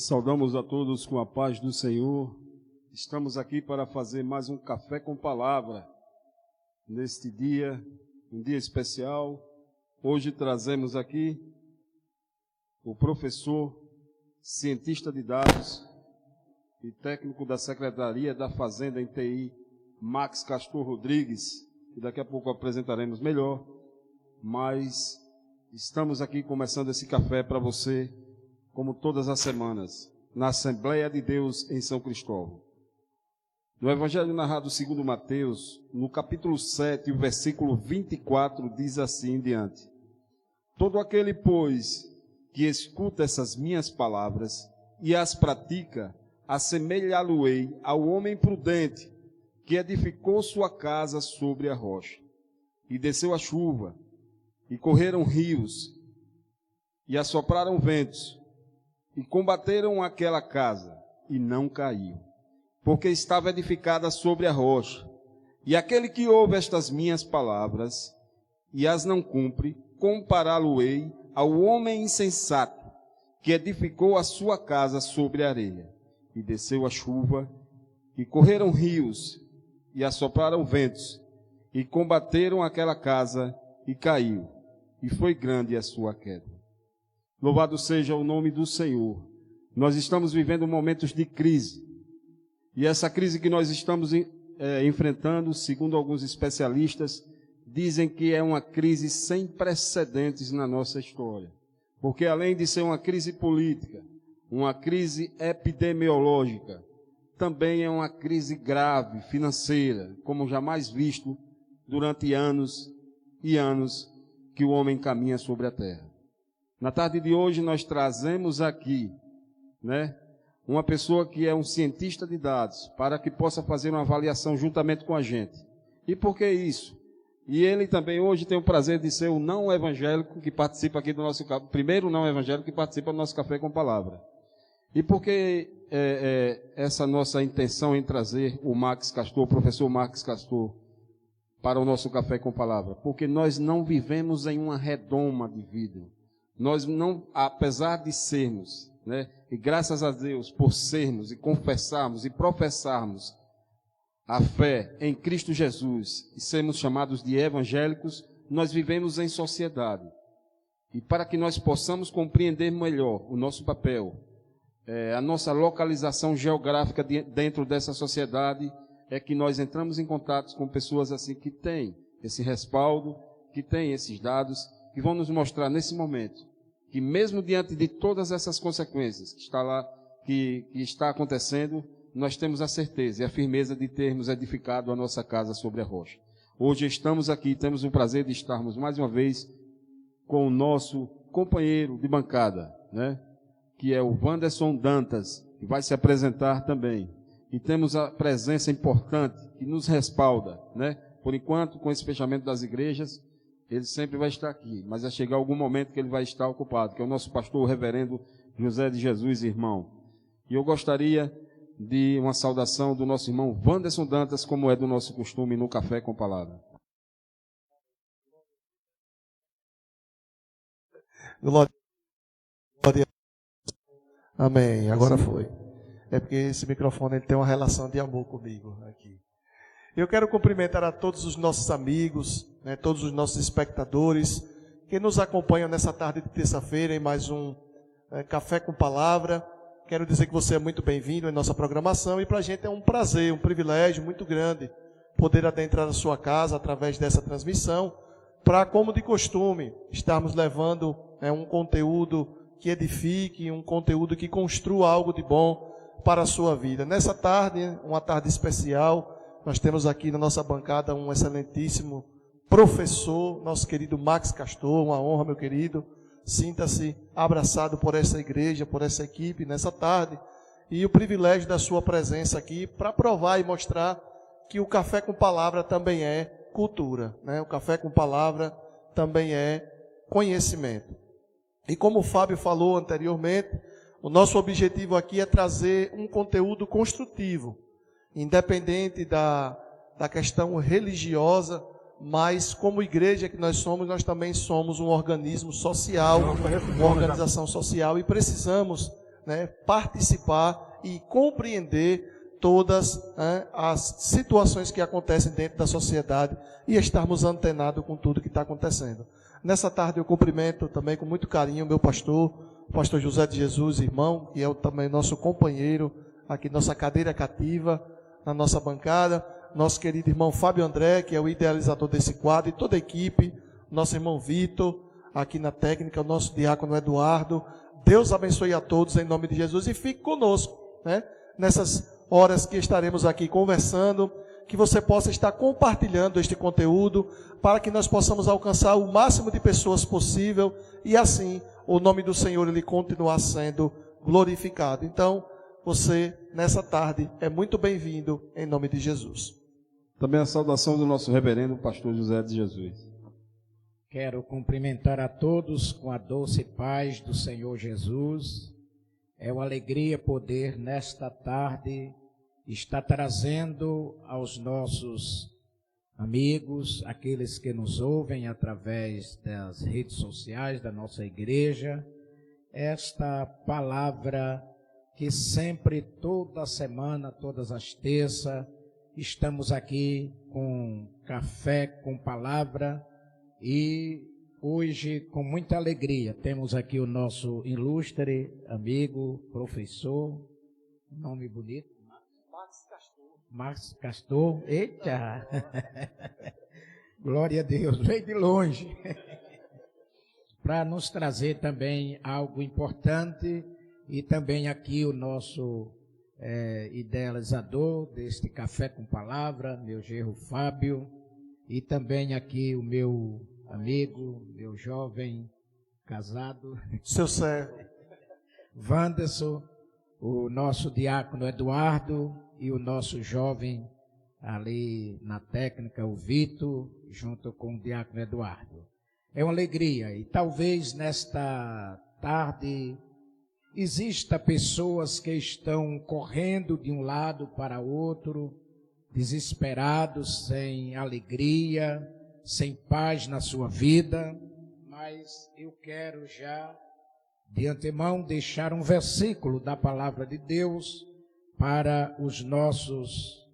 Saudamos a todos com a paz do Senhor. Estamos aqui para fazer mais um Café com Palavra. Neste dia, um dia especial. Hoje trazemos aqui o professor, cientista de dados e técnico da Secretaria da Fazenda em TI, Max Castor Rodrigues, que daqui a pouco apresentaremos melhor. Mas estamos aqui começando esse café para você, como todas as semanas, na Assembleia de Deus em São Cristóvão. No Evangelho narrado segundo Mateus, no capítulo 7, o versículo 24, diz assim em diante: Todo aquele, pois, que escuta essas minhas palavras e as pratica, assemelhá-lo-ei ao homem prudente, que edificou sua casa sobre a rocha. E desceu a chuva, e correram rios, e assopraram ventos, e combateram aquela casa, e não caiu, porque estava edificada sobre a rocha. E aquele que ouve estas minhas palavras, e as não cumpre, compará-lo-ei ao homem insensato, que edificou a sua casa sobre a areia. E desceu a chuva, e correram rios, e assopraram ventos, e combateram aquela casa, e caiu, e foi grande a sua queda. Louvado seja o nome do Senhor. Nós estamos vivendo momentos de crise. E essa crise que nós estamos enfrentando, segundo alguns especialistas, dizem que é uma crise sem precedentes na nossa história. Porque além de ser uma crise política, uma crise epidemiológica, também é uma crise grave, financeira, como jamais visto durante anos e anos que o homem caminha sobre a terra. Na tarde de hoje nós trazemos aqui, uma pessoa que é um cientista de dados, para que possa fazer uma avaliação juntamente com a gente. E por que isso? E ele também hoje tem o prazer de ser o não evangélico que participa aqui do nosso, primeiro não evangélico que participa do nosso Café com Palavra. E por que essa nossa intenção em trazer o Max Castor, o professor Max Castor, para o nosso Café com Palavra? Porque nós não vivemos em uma redoma de vida. Nós não, apesar de sermos, e graças a Deus por sermos e confessarmos e professarmos a fé em Cristo Jesus e sermos chamados de evangélicos, nós vivemos em sociedade. E para que nós possamos compreender melhor o nosso papel, a nossa localização geográfica dentro dessa sociedade, é que nós entramos em contato com pessoas assim que têm esse respaldo, que têm esses dados, que vão nos mostrar nesse momento que mesmo diante de todas essas consequências que está acontecendo, nós temos a certeza e a firmeza de termos edificado a nossa casa sobre a rocha. Hoje estamos aqui, temos o prazer de estarmos mais uma vez com o nosso companheiro de bancada, que é o Wanderson Dantas, que vai se apresentar também. E temos a presença importante que nos respalda, Por enquanto, com esse fechamento das igrejas, ele sempre vai estar aqui, mas vai chegar algum momento que ele vai estar ocupado, que é o nosso pastor, o reverendo José de Jesus, irmão. E eu gostaria de uma saudação do nosso irmão Wanderson Dantas, como é do nosso costume no Café com Palavra. Glória. Amém. Agora foi. É porque esse microfone ele tem uma relação de amor comigo aqui. Eu quero cumprimentar a todos os nossos amigos, todos os nossos espectadores que nos acompanham nessa tarde de terça-feira em mais um Café com Palavra. Quero dizer que você é muito bem-vindo em nossa programação e para a gente é um prazer, um privilégio muito grande poder adentrar a sua casa através dessa transmissão para, como de costume, estarmos levando um conteúdo que edifique, um conteúdo que construa algo de bom para a sua vida. Nessa tarde, uma tarde especial, nós temos aqui na nossa bancada um excelentíssimo professor, nosso querido Max Castor. Uma honra, meu querido. Sinta-se abraçado por essa igreja, por essa equipe nessa tarde. E o privilégio da sua presença aqui para provar e mostrar que o Café com Palavra também é cultura. O Café com Palavra também é conhecimento. E como o Fábio falou anteriormente, o nosso objetivo aqui é trazer um conteúdo construtivo, independente da questão religiosa, mas como igreja que nós somos, nós também somos um organismo social, uma organização social, e precisamos né, participar e compreender todas as situações que acontecem dentro da sociedade e estarmos antenados com tudo que está acontecendo. Nessa tarde eu cumprimento também com muito carinho o meu pastor, o pastor José de Jesus, irmão, que é também nosso companheiro aqui, nossa cadeira cativa, na nossa bancada, nosso querido irmão Fábio André, que é o idealizador desse quadro, e toda a equipe, nosso irmão Vitor, aqui na técnica, o nosso diácono Eduardo. Deus abençoe a todos em nome de Jesus e fique conosco, né, nessas horas que estaremos aqui conversando, que você possa estar compartilhando este conteúdo para que nós possamos alcançar o máximo de pessoas possível e assim o nome do Senhor ele continuar sendo glorificado. Então, você nessa tarde é muito bem-vindo em nome de Jesus. Também a saudação do nosso reverendo pastor José de Jesus. Quero cumprimentar a todos com a doce paz do Senhor Jesus. É uma alegria poder nesta tarde está trazendo aos nossos amigos, aqueles que nos ouvem através das redes sociais da nossa igreja, esta palavra que sempre, toda semana, todas as terças, estamos aqui com café, com palavra, e hoje, com muita alegria, temos aqui o nosso ilustre amigo, professor, nome bonito, Marcos Castor, eita, glória a Deus, veio de longe, para nos trazer também algo importante, e também aqui o nosso idealizador deste Café com Palavra, meu genro Fábio, e também aqui o meu amigo, meu jovem casado, seu servo, Wanderson, o nosso diácono Eduardo, e o nosso jovem ali na técnica, o Vitor, junto com o diácono Eduardo. É uma alegria, e talvez nesta tarde exista pessoas que estão correndo de um lado para outro, desesperados, sem alegria, sem paz na sua vida, mas eu quero já de antemão deixar um versículo da palavra de Deus para os nossos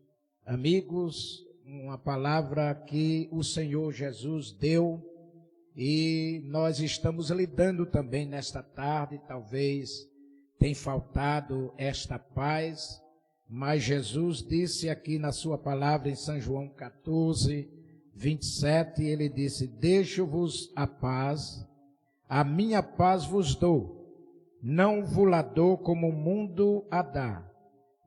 amigos, uma palavra que o Senhor Jesus deu, e nós estamos lidando também nesta tarde, talvez tenha faltado esta paz, mas Jesus disse aqui na sua palavra em São João 14, 27, ele disse: deixo-vos a paz, a minha paz vos dou, não vos-la dou como o mundo a dá.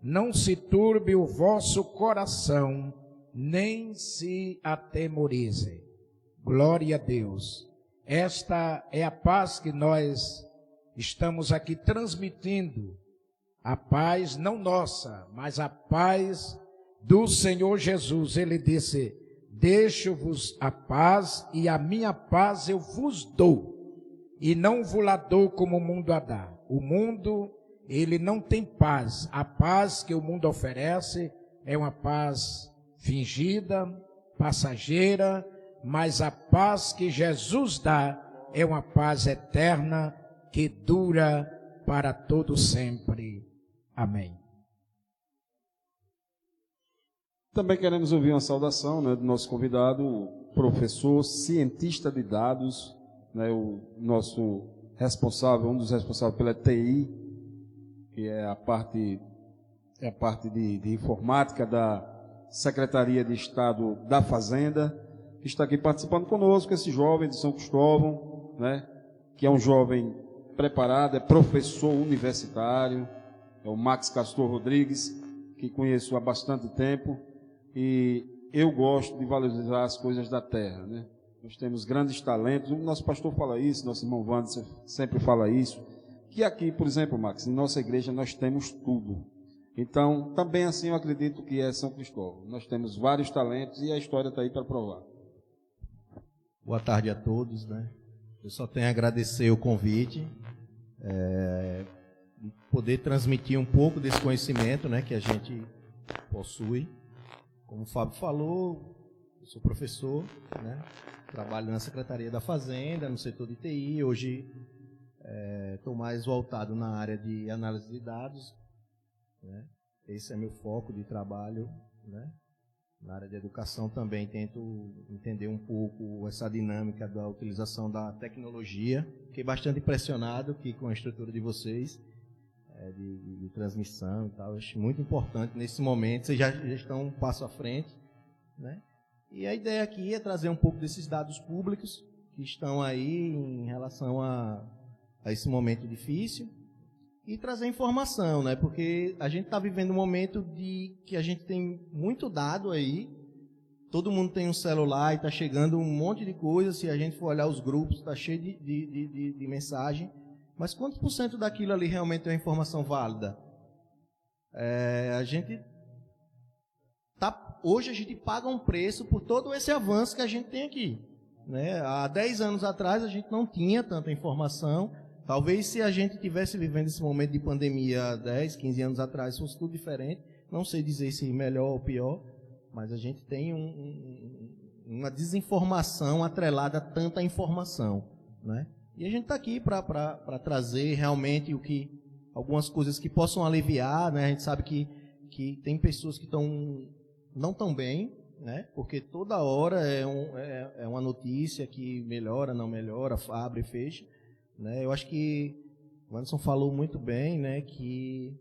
Não se turbe o vosso coração, nem se atemorize. Glória a Deus. Esta é a paz que nós estamos aqui transmitindo. A paz não nossa, mas a paz do Senhor Jesus. Ele disse: deixo-vos a paz, e a minha paz eu vos dou, e não vos-la dou como o mundo a dá. O mundo, ele não tem paz. A paz que o mundo oferece é uma paz fingida, passageira, mas a paz que Jesus dá é uma paz eterna que dura para todo sempre. Amém. Também queremos ouvir uma saudação, né, do nosso convidado, o professor, cientista de dados, né, o nosso responsável, um dos responsáveis pela TI, que é a parte de informática da Secretaria de Estado da Fazenda, que está aqui participando conosco, esse jovem de São Cristóvão, né, que é um jovem preparado, é professor universitário, é o Max Castor Rodrigues, que conheço há bastante tempo, e eu gosto de valorizar as coisas da terra, né? Nós temos grandes talentos, o nosso pastor fala isso, nosso irmão Wander sempre fala isso, que aqui, por exemplo, Max, em nossa igreja nós temos tudo. Então, também assim eu acredito que é São Cristóvão. Nós temos vários talentos e a história está aí para provar. Boa tarde a todos, né? Eu só tenho a agradecer o convite, poder transmitir um pouco desse conhecimento, né, que a gente possui. Como o Fábio falou, eu sou professor, né? Trabalho na Secretaria da Fazenda, no setor de TI. Hoje Estou mais voltado na área de análise de dados, né? Esse é meu foco de trabalho, né? Na área de educação também tento entender um pouco essa dinâmica da utilização da tecnologia. Fiquei bastante impressionado que com a estrutura de vocês, de transmissão e tal, acho muito importante nesse momento. Vocês já estão um passo à frente, né? E a ideia aqui é trazer um pouco desses dados públicos que estão aí em relação a esse momento difícil e trazer informação, né? Porque a gente está vivendo um momento que a gente tem muito dado aí, todo mundo tem um celular e está chegando um monte de coisa, se a gente for olhar os grupos, está cheio de mensagem, mas quantos por cento daquilo ali realmente é uma informação válida? Hoje a gente paga um preço por todo esse avanço que a gente tem aqui, né? Há 10 anos atrás a gente não tinha tanta informação. Talvez se a gente tivesse vivendo esse momento de pandemia 10, 15 anos atrás, fosse tudo diferente. Não sei dizer se melhor ou pior, mas a gente tem uma desinformação atrelada a tanta informação, né? E a gente está aqui para trazer realmente algumas coisas que possam aliviar, né? A gente sabe que tem pessoas que não estão bem, né? Porque toda hora é uma notícia que melhora, não melhora, abre e fecha. Né? Eu acho que o Anderson falou muito bem, né, que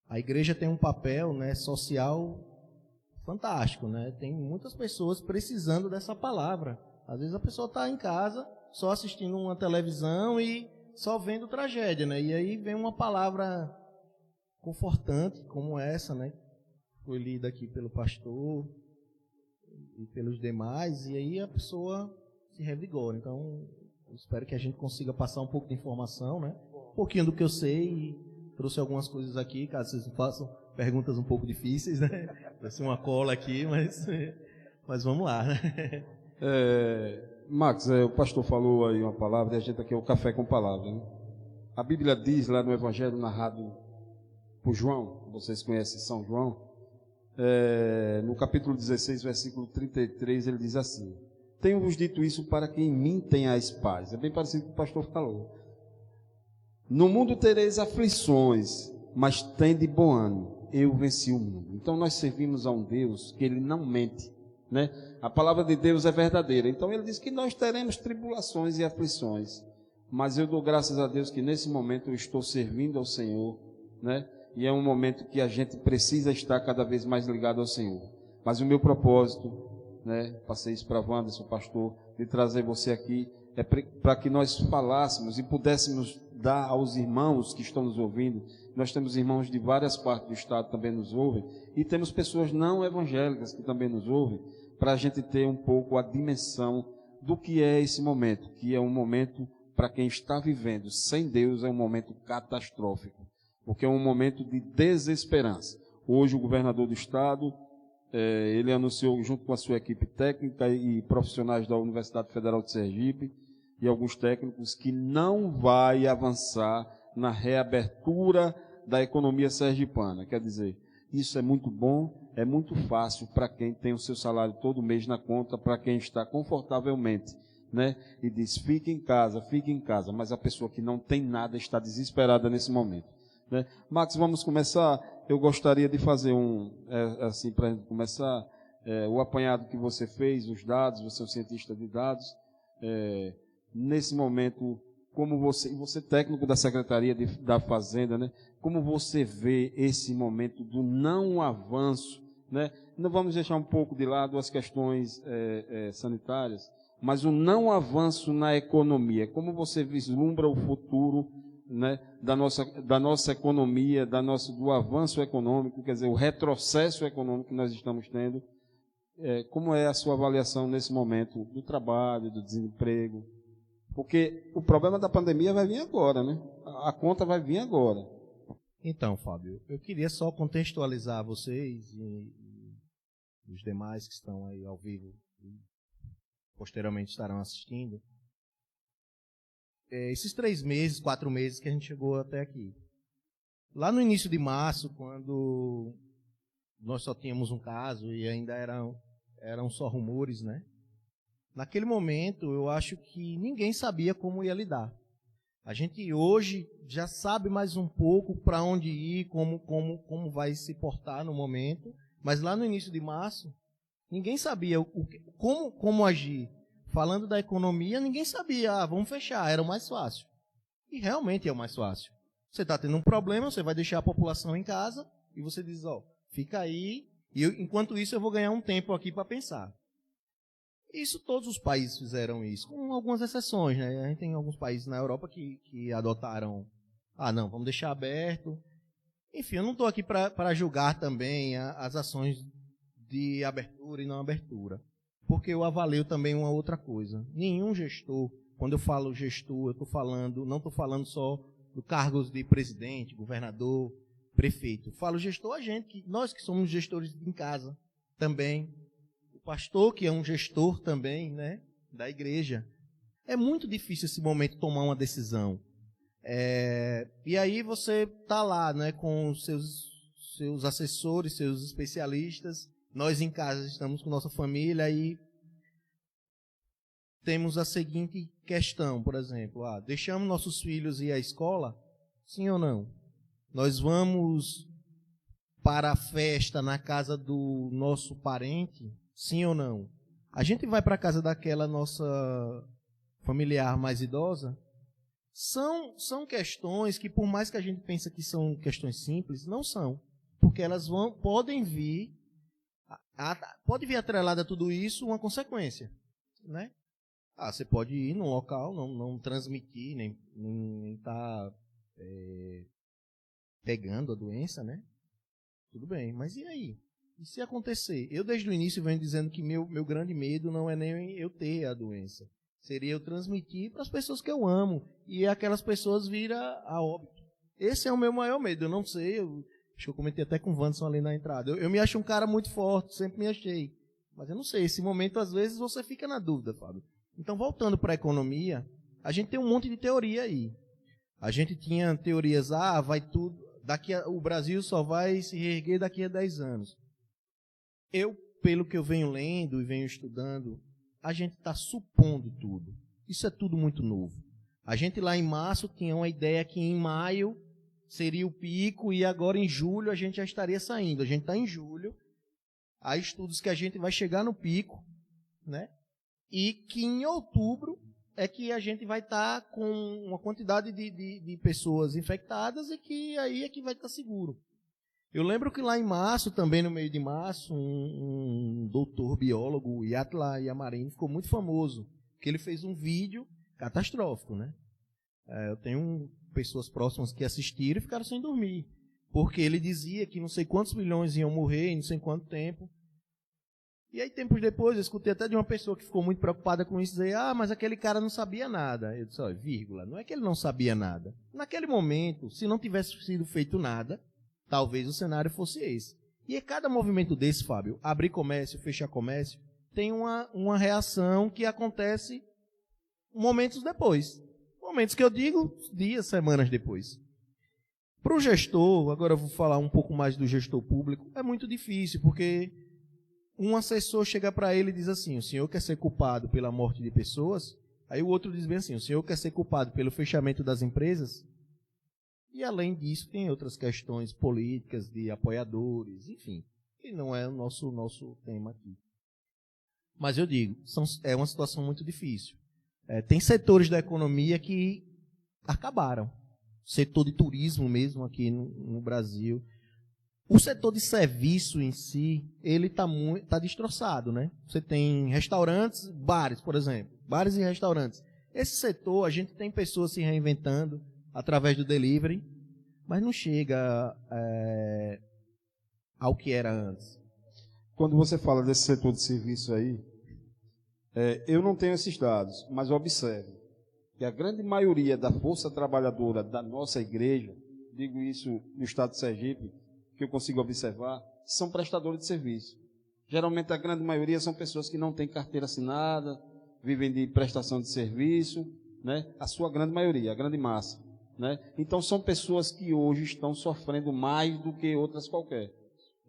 a igreja tem um papel, né, social fantástico, né? Tem muitas pessoas precisando dessa palavra. Às vezes a pessoa está em casa só assistindo uma televisão e só vendo tragédia, né? E aí vem uma palavra confortante como essa, né? Foi lida aqui pelo pastor e pelos demais, e aí a pessoa se revigora. Então, espero que a gente consiga passar um pouco de informação, né? Um pouquinho do que eu sei, e trouxe algumas coisas aqui, caso vocês façam perguntas um pouco difíceis, né? Trouxe uma cola aqui, mas vamos lá, né? Max, o pastor falou aí uma palavra, e a gente aqui é o café com palavra, né? A Bíblia diz lá no Evangelho narrado por João, vocês conhecem São João, no capítulo 16, versículo 33, ele diz assim: tenho-vos dito isso para que em mim tenhais paz. É bem parecido com o que o pastor falou. No mundo tereis aflições, mas tende bom ânimo, eu venci o mundo. Então nós servimos a um Deus que ele não mente, né? A palavra de Deus é verdadeira. Então ele diz que nós teremos tribulações e aflições, mas eu dou graças a Deus que nesse momento eu estou servindo ao Senhor, né? E é um momento que a gente precisa estar cada vez mais ligado ao Senhor. Mas o meu propósito, né, passei isso para Wanderson, pastor, de trazer você aqui, é para que nós falássemos e pudéssemos dar aos irmãos que estão nos ouvindo. Nós temos irmãos de várias partes do estado que também nos ouvem, e temos pessoas não evangélicas que também nos ouvem, para a gente ter um pouco a dimensão do que é esse momento, que é um momento, para quem está vivendo sem Deus, é um momento catastrófico, porque é um momento de desesperança. Hoje o governador do estado, ele anunciou, junto com a sua equipe técnica e profissionais da Universidade Federal de Sergipe e alguns técnicos, que não vai avançar na reabertura da economia sergipana. Quer dizer, isso é muito bom, é muito fácil para quem tem o seu salário todo mês na conta, para quem está confortavelmente, né? E diz, fique em casa, mas a pessoa que não tem nada está desesperada nesse momento, né? Max, vamos começar. Eu gostaria de fazer assim, para a gente começar, o apanhado que você fez, os dados, você é um cientista de dados, nesse momento, como você técnico da Secretaria da Fazenda, né? Como você vê esse momento do não avanço, né? Não vamos deixar um pouco de lado as questões sanitárias, mas o não avanço na economia, como você vislumbra o futuro, né, da nossa economia, do avanço econômico, quer dizer, o retrocesso econômico que nós estamos tendo, como é a sua avaliação nesse momento do trabalho, do desemprego? Porque o problema da pandemia vai vir agora, né? A conta vai vir agora. Então, Fábio, eu queria só contextualizar vocês e os demais que estão aí ao vivo e posteriormente estarão assistindo. Esses 3 meses, 4 meses que a gente chegou até aqui. Lá no início de março, quando nós só tínhamos um caso e ainda eram só rumores, né? Naquele momento, eu acho que ninguém sabia como ia lidar. A gente hoje já sabe mais um pouco para onde ir, como vai se portar no momento, mas lá no início de março, ninguém sabia como agir. Falando da economia, ninguém sabia, vamos fechar, era o mais fácil. E realmente é o mais fácil. Você está tendo um problema, você vai deixar a população em casa e você diz, fica aí, e enquanto isso eu vou ganhar um tempo aqui para pensar. Isso todos os países fizeram isso, com algumas exceções, né? A gente tem alguns países na Europa que adotaram, não, vamos deixar aberto. Enfim, eu não estou aqui para julgar também as ações de abertura e não abertura, porque eu avalio também uma outra coisa. Nenhum gestor, quando eu falo gestor, não estou falando só do cargos de presidente, governador, prefeito. Falo gestor nós que somos gestores em casa também. Pastor, que é um gestor também, né, da igreja. É muito difícil esse momento tomar uma decisão. E aí você está lá, né, com seus assessores, seus especialistas. Nós em casa estamos com nossa família e temos a seguinte questão, por exemplo. Deixamos nossos filhos ir à escola? Sim ou não? Nós vamos para a festa na casa do nosso parente? Sim ou não? A gente vai para a casa daquela nossa familiar mais idosa? São questões que, por mais que a gente pense que são questões simples, não são. Porque elas podem vir atrelada a tudo isso uma consequência. Né? Você pode ir num local, não transmitir, nem estar pegando a doença, né? Tudo bem, mas e aí? E se acontecer? Eu, desde o início, venho dizendo que meu grande medo não é nem eu ter a doença. Seria eu transmitir para as pessoas que eu amo. E aquelas pessoas vir a óbito. Esse é o meu maior medo. Eu não sei, acho que eu comentei até com o Wanderson ali na entrada. Eu me acho um cara muito forte, sempre me achei. Mas eu não sei, esse momento, às vezes, você fica na dúvida, Fábio. Então, voltando para a economia, a gente tem um monte de teoria aí. A gente tinha teorias, vai tudo, o Brasil só vai se reerguer daqui a 10 anos. Pelo que eu venho lendo e venho estudando, a gente está supondo tudo. Isso é tudo muito novo. A gente lá em março tinha uma ideia que em maio seria o pico e agora em julho a gente já estaria saindo. A gente está em julho, há estudos que a gente vai chegar no pico, né? E que em outubro é que a gente vai estar com uma quantidade de pessoas infectadas e que aí é que vai estar seguro. Eu lembro que lá em março, também no meio de março, um doutor biólogo, o Yatla Yamarin, ficou muito famoso, porque ele fez um vídeo catastrófico, né? Eu tenho pessoas próximas que assistiram e ficaram sem dormir, porque ele dizia que não sei quantos milhões iam morrer em não sei quanto tempo. E aí, tempos depois, eu escutei até de uma pessoa que ficou muito preocupada com isso, dizer, mas aquele cara não sabia nada. Eu disse, vírgula, não é que ele não sabia nada. Naquele momento, se não tivesse sido feito nada, talvez o cenário fosse esse. E a cada movimento desse, Fábio, abrir comércio, fechar comércio, tem uma reação que acontece momentos depois. Momentos que eu digo dias, semanas depois. Para o gestor, agora eu vou falar um pouco mais do gestor público, é muito difícil, porque um assessor chega para ele e diz assim, o senhor quer ser culpado pela morte de pessoas? Aí o outro diz bem assim, o senhor quer ser culpado pelo fechamento das empresas? E, além disso, tem outras questões políticas, de apoiadores, enfim, que não é o nosso tema aqui. Mas eu digo, é uma situação muito difícil. Tem setores da economia que acabaram. Setor de turismo mesmo aqui no Brasil. O setor de serviço em si, ele tá destroçado, né? Você tem restaurantes, bares, por exemplo. Bares e restaurantes. Esse setor, a gente tem pessoas se reinventando através do delivery, mas não chega ao que era antes. Quando você fala desse setor de serviço aí, eu não tenho esses dados, mas observe que a grande maioria da força trabalhadora da nossa igreja, digo isso no estado de Sergipe, que eu consigo observar, são prestadores de serviço. Geralmente a grande maioria são pessoas que não têm carteira assinada, vivem de prestação de serviço, né? A sua grande maioria, a grande massa. Né? Então são pessoas que hoje estão sofrendo mais do que outras qualquer,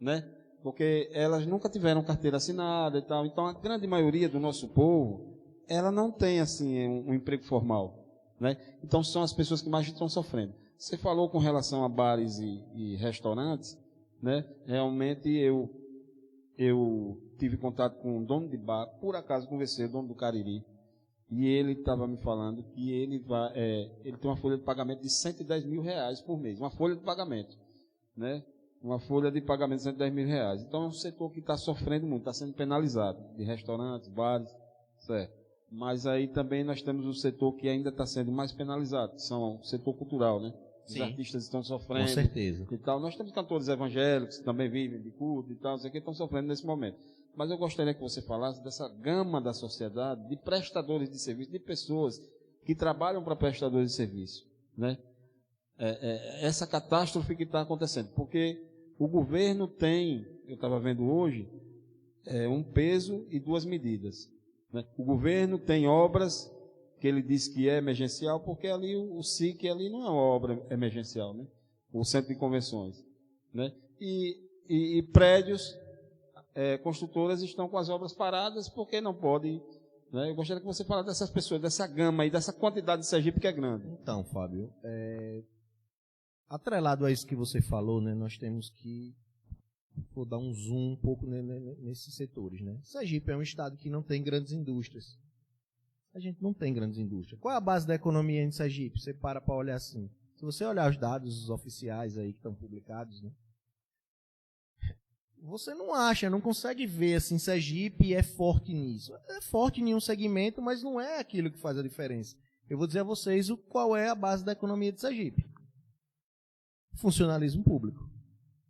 né? Porque elas nunca tiveram carteira assinada e tal. Então a grande maioria do nosso povo, ela não tem assim um emprego formal, né? Então, são as pessoas que mais estão sofrendo. Você falou com relação a bares e restaurantes, né? Realmente eu tive contato com um dono de bar, por acaso conversei, o dono do Cariri, e ele estava me falando que ele tem uma folha de pagamento de R$110 mil por mês, uma folha de pagamento, né? Uma folha de pagamento de R$110 mil. Então é um setor que está sofrendo muito, está sendo penalizado, de restaurantes, bares, certo? Mas aí também nós temos o setor que ainda está sendo mais penalizado, que são o setor cultural, né? Os Sim, artistas estão sofrendo. com certeza. E tal. Nós temos cantores evangélicos que também vivem de culto e tal, não sei o que, estão sofrendo nesse momento. Mas eu gostaria que você falasse dessa gama da sociedade, de prestadores de serviço, de pessoas que trabalham para prestadores de serviço, né? Essa catástrofe que está acontecendo, porque o governo tem, eu estava vendo hoje, um peso e duas medidas, né? O governo tem obras que ele diz que é emergencial, porque ali o SIC ali não é uma obra emergencial, né? O Centro de Convenções, né? E prédios, construtoras estão com as obras paradas porque não podem, né? Eu gostaria que você falasse dessas pessoas, dessa gama e dessa quantidade de Sergipe que é grande. Então, Fábio, atrelado a isso que você falou, né, nós temos que dar um zoom um pouco nesses setores, né? Sergipe é um estado que não tem grandes indústrias. A gente não tem grandes indústrias. Qual é a base da economia em Sergipe? Você para olhar assim. Se você olhar os dados oficiais aí que estão publicados, né, você não consegue ver assim, Sergipe é forte nisso. É forte em um segmento, mas não é aquilo que faz a diferença. Eu vou dizer a vocês qual é a base da economia de Sergipe. Funcionalismo público,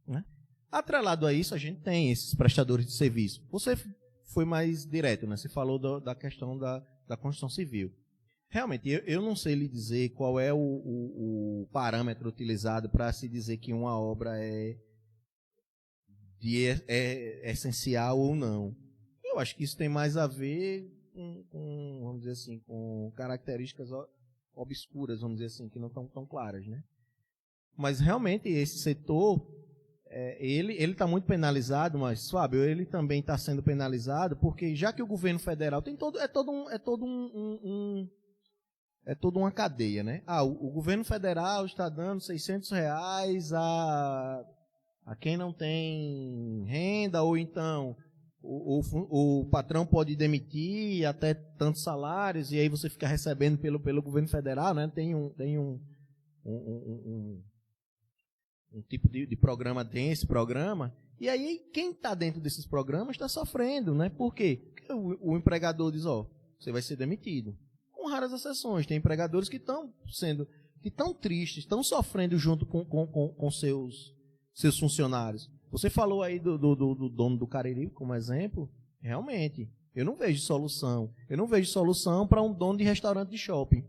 né? Atrelado a isso, a gente tem esses prestadores de serviço. Você foi mais direto, né? Você falou da questão da construção civil. Realmente, eu não sei lhe dizer qual é o parâmetro utilizado para se dizer que uma obra é essencial ou não. Eu acho que isso tem mais a ver com vamos dizer assim, com características obscuras, vamos dizer assim, que não estão tão claras, né? Mas realmente esse setor, ele está muito penalizado, mas, Fábio, ele também está sendo penalizado porque já que o governo federal tem toda uma cadeia, né? O governo federal está dando R$600 a quem não tem renda, ou então o patrão pode demitir até tantos salários e aí você fica recebendo pelo governo federal, né? Tem um tipo de programa, tem esse programa, e aí quem está dentro desses programas está sofrendo, né? Por quê? Porque o empregador diz, você vai ser demitido. Com raras exceções, tem empregadores que estão tristes, estão sofrendo junto com seus funcionários. Você falou aí do dono do Cariri como exemplo, realmente, eu não vejo solução. Eu não vejo solução para um dono de restaurante de shopping.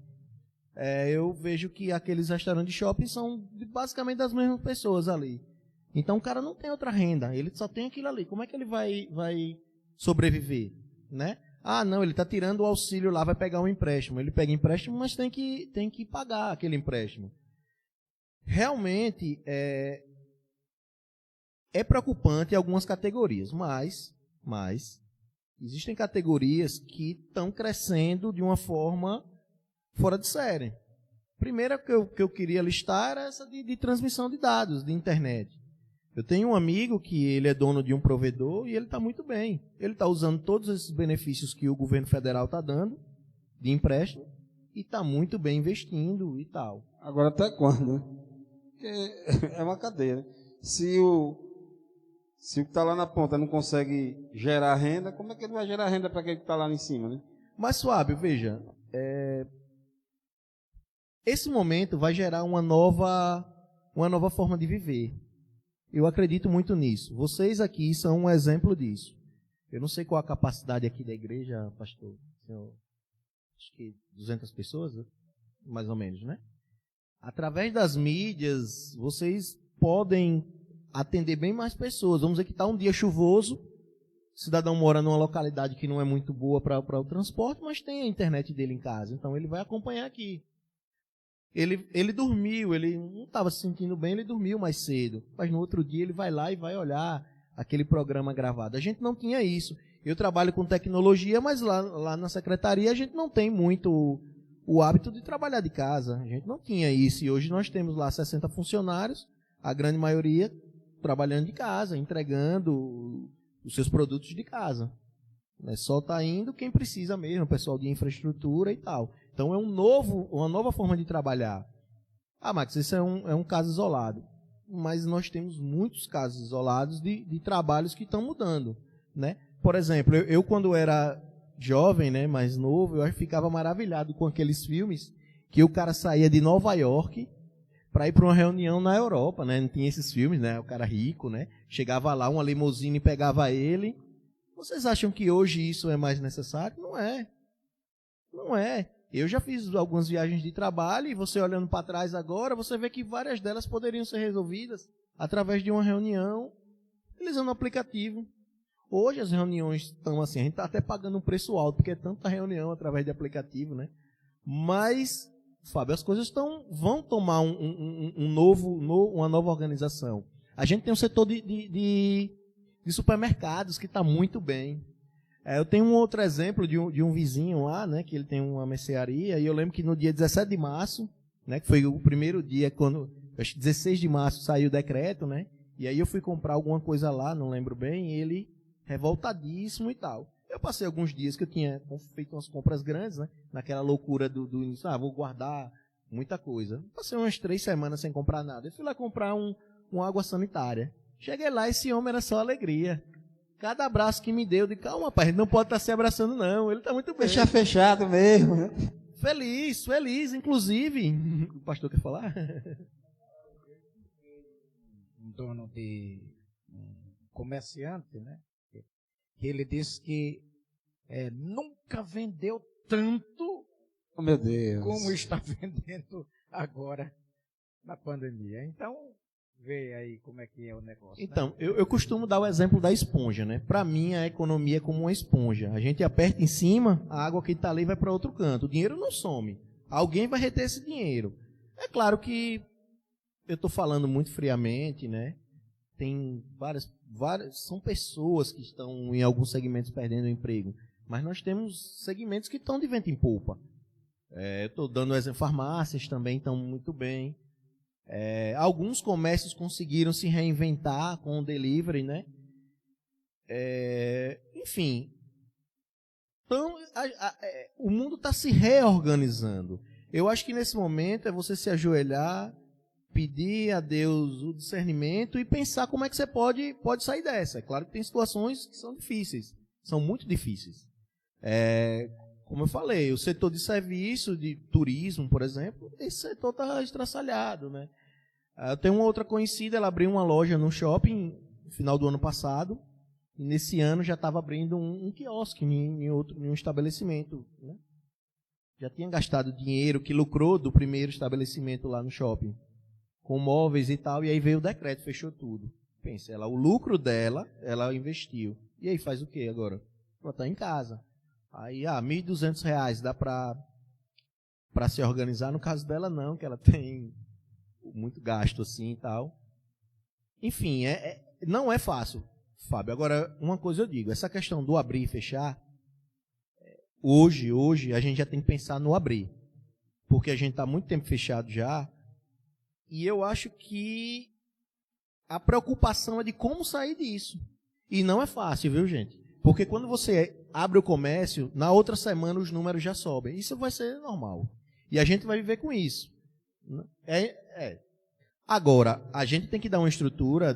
Eu vejo que aqueles restaurantes de shopping são basicamente das mesmas pessoas ali. Então o cara não tem outra renda, ele só tem aquilo ali. Como é que ele vai sobreviver, né? Não, ele está tirando o auxílio lá, vai pegar um empréstimo. Ele pega empréstimo, mas tem que pagar aquele empréstimo. Realmente é preocupante em algumas categorias, mas existem categorias que estão crescendo de uma forma fora de série. Primeira que eu queria listar era essa de transmissão de dados, de internet. Eu tenho um amigo que ele é dono de um provedor e ele está muito bem. Ele está usando todos esses benefícios que o governo federal está dando de empréstimo e está muito bem investindo e tal. Agora até quando? Né? Porque é uma cadeia. Né? Se o que está lá na ponta não consegue gerar renda, como é que ele vai gerar renda para aquele que está lá em cima? Né? Mas, Fábio, veja, esse momento vai gerar uma nova forma de viver. Eu acredito muito nisso. Vocês aqui são um exemplo disso. Eu não sei qual a capacidade aqui da igreja, pastor. Acho que 200 pessoas, mais ou menos, né? Através das mídias, vocês podem atender bem mais pessoas. Vamos dizer que está um dia chuvoso, o cidadão mora numa localidade que não é muito boa para o transporte, mas tem a internet dele em casa. Então ele vai acompanhar aqui. Ele dormiu, ele não estava se sentindo bem, ele dormiu mais cedo. Mas no outro dia ele vai lá e vai olhar aquele programa gravado. A gente não tinha isso. Eu trabalho com tecnologia, mas lá na secretaria a gente não tem muito o hábito de trabalhar de casa. A gente não tinha isso e hoje nós temos lá 60 funcionários, a grande maioria trabalhando de casa, entregando os seus produtos de casa. Só está indo quem precisa mesmo, o pessoal de infraestrutura e tal. Então é uma nova forma de trabalhar. Ah, Max, isso é um caso isolado. Mas nós temos muitos casos isolados de trabalhos que estão mudando, né? Por exemplo, eu quando era jovem, né, mais novo, eu ficava maravilhado com aqueles filmes que o cara saía de Nova York para ir para uma reunião na Europa, né? Não tinha esses filmes, né? O cara rico, né? Chegava lá, uma limusine pegava ele. Vocês acham que hoje isso é mais necessário? Não é. Não é. Eu já fiz algumas viagens de trabalho e você olhando para trás agora, você vê que várias delas poderiam ser resolvidas através de uma reunião, utilizando um aplicativo. Hoje as reuniões estão assim, a gente está até pagando um preço alto, porque é tanta reunião através de aplicativo, né? Mas, Fábio, as coisas vão tomar uma nova organização. A gente tem um setor de supermercados que está muito bem. Eu tenho um outro exemplo de um vizinho lá, né, que ele tem uma mercearia, e eu lembro que no dia 17 de março, né, que foi o primeiro dia, acho que 16 de março saiu o decreto, né, e aí eu fui comprar alguma coisa lá, não lembro bem, e ele revoltadíssimo e tal. Eu passei alguns dias que eu tinha feito umas compras grandes, né, naquela loucura do início, vou guardar muita coisa. Passei umas 3 semanas sem comprar nada. Eu fui lá comprar uma água sanitária. Cheguei lá, esse homem era só alegria. Cada abraço que me deu, eu disse, calma, pai, não pode estar se abraçando, não. Ele está muito bem. Deixar fechado mesmo, né? Feliz, inclusive. O pastor quer falar? Um dono de comerciante, né? Ele disse que nunca vendeu tanto Oh, meu Deus. como está vendendo agora na pandemia. Então, vê aí como é que é o negócio. Então, né? eu costumo dar o exemplo da esponja, né? Para mim, a economia é como uma esponja. A gente aperta em cima, a água que está ali vai para outro canto. O dinheiro não some. Alguém vai reter esse dinheiro. É claro que eu estou falando muito friamente, né? Tem várias, são pessoas que estão em alguns segmentos perdendo o emprego. Mas nós temos segmentos que estão de vento em polpa. Eu estou dando exemplo, farmácias também estão muito bem. Alguns comércios conseguiram se reinventar com o delivery, né? Enfim, então, o mundo está se reorganizando. Eu acho que nesse momento é você se ajoelhar, pedir a Deus o discernimento e pensar como é que você pode sair dessa. É claro que tem situações que são difíceis, são muito difíceis. Como eu falei, o setor de serviço, de turismo, por exemplo, esse setor está estraçalhado, né? Eu tenho uma outra conhecida, ela abriu uma loja no shopping no final do ano passado, e nesse ano já estava abrindo um quiosque em um estabelecimento, né? Já tinha gastado dinheiro que lucrou do primeiro estabelecimento lá no shopping, com móveis e tal, e aí veio o decreto, fechou tudo. Pensa, o lucro dela, ela investiu. E aí faz o quê agora? Ela está em casa. Aí, R$1.200 dá para se organizar. No caso dela, não, que ela tem muito gasto assim e tal. Enfim, não é fácil, Fábio. Agora, uma coisa eu digo, essa questão do abrir e fechar, hoje a gente já tem que pensar no abrir. Porque a gente está muito tempo fechado já, e eu acho que a preocupação é de como sair disso. E não é fácil, viu, gente? Porque quando você abre o comércio, na outra semana os números já sobem. Isso vai ser normal. E a gente vai viver com isso. Agora, a gente tem que dar uma estrutura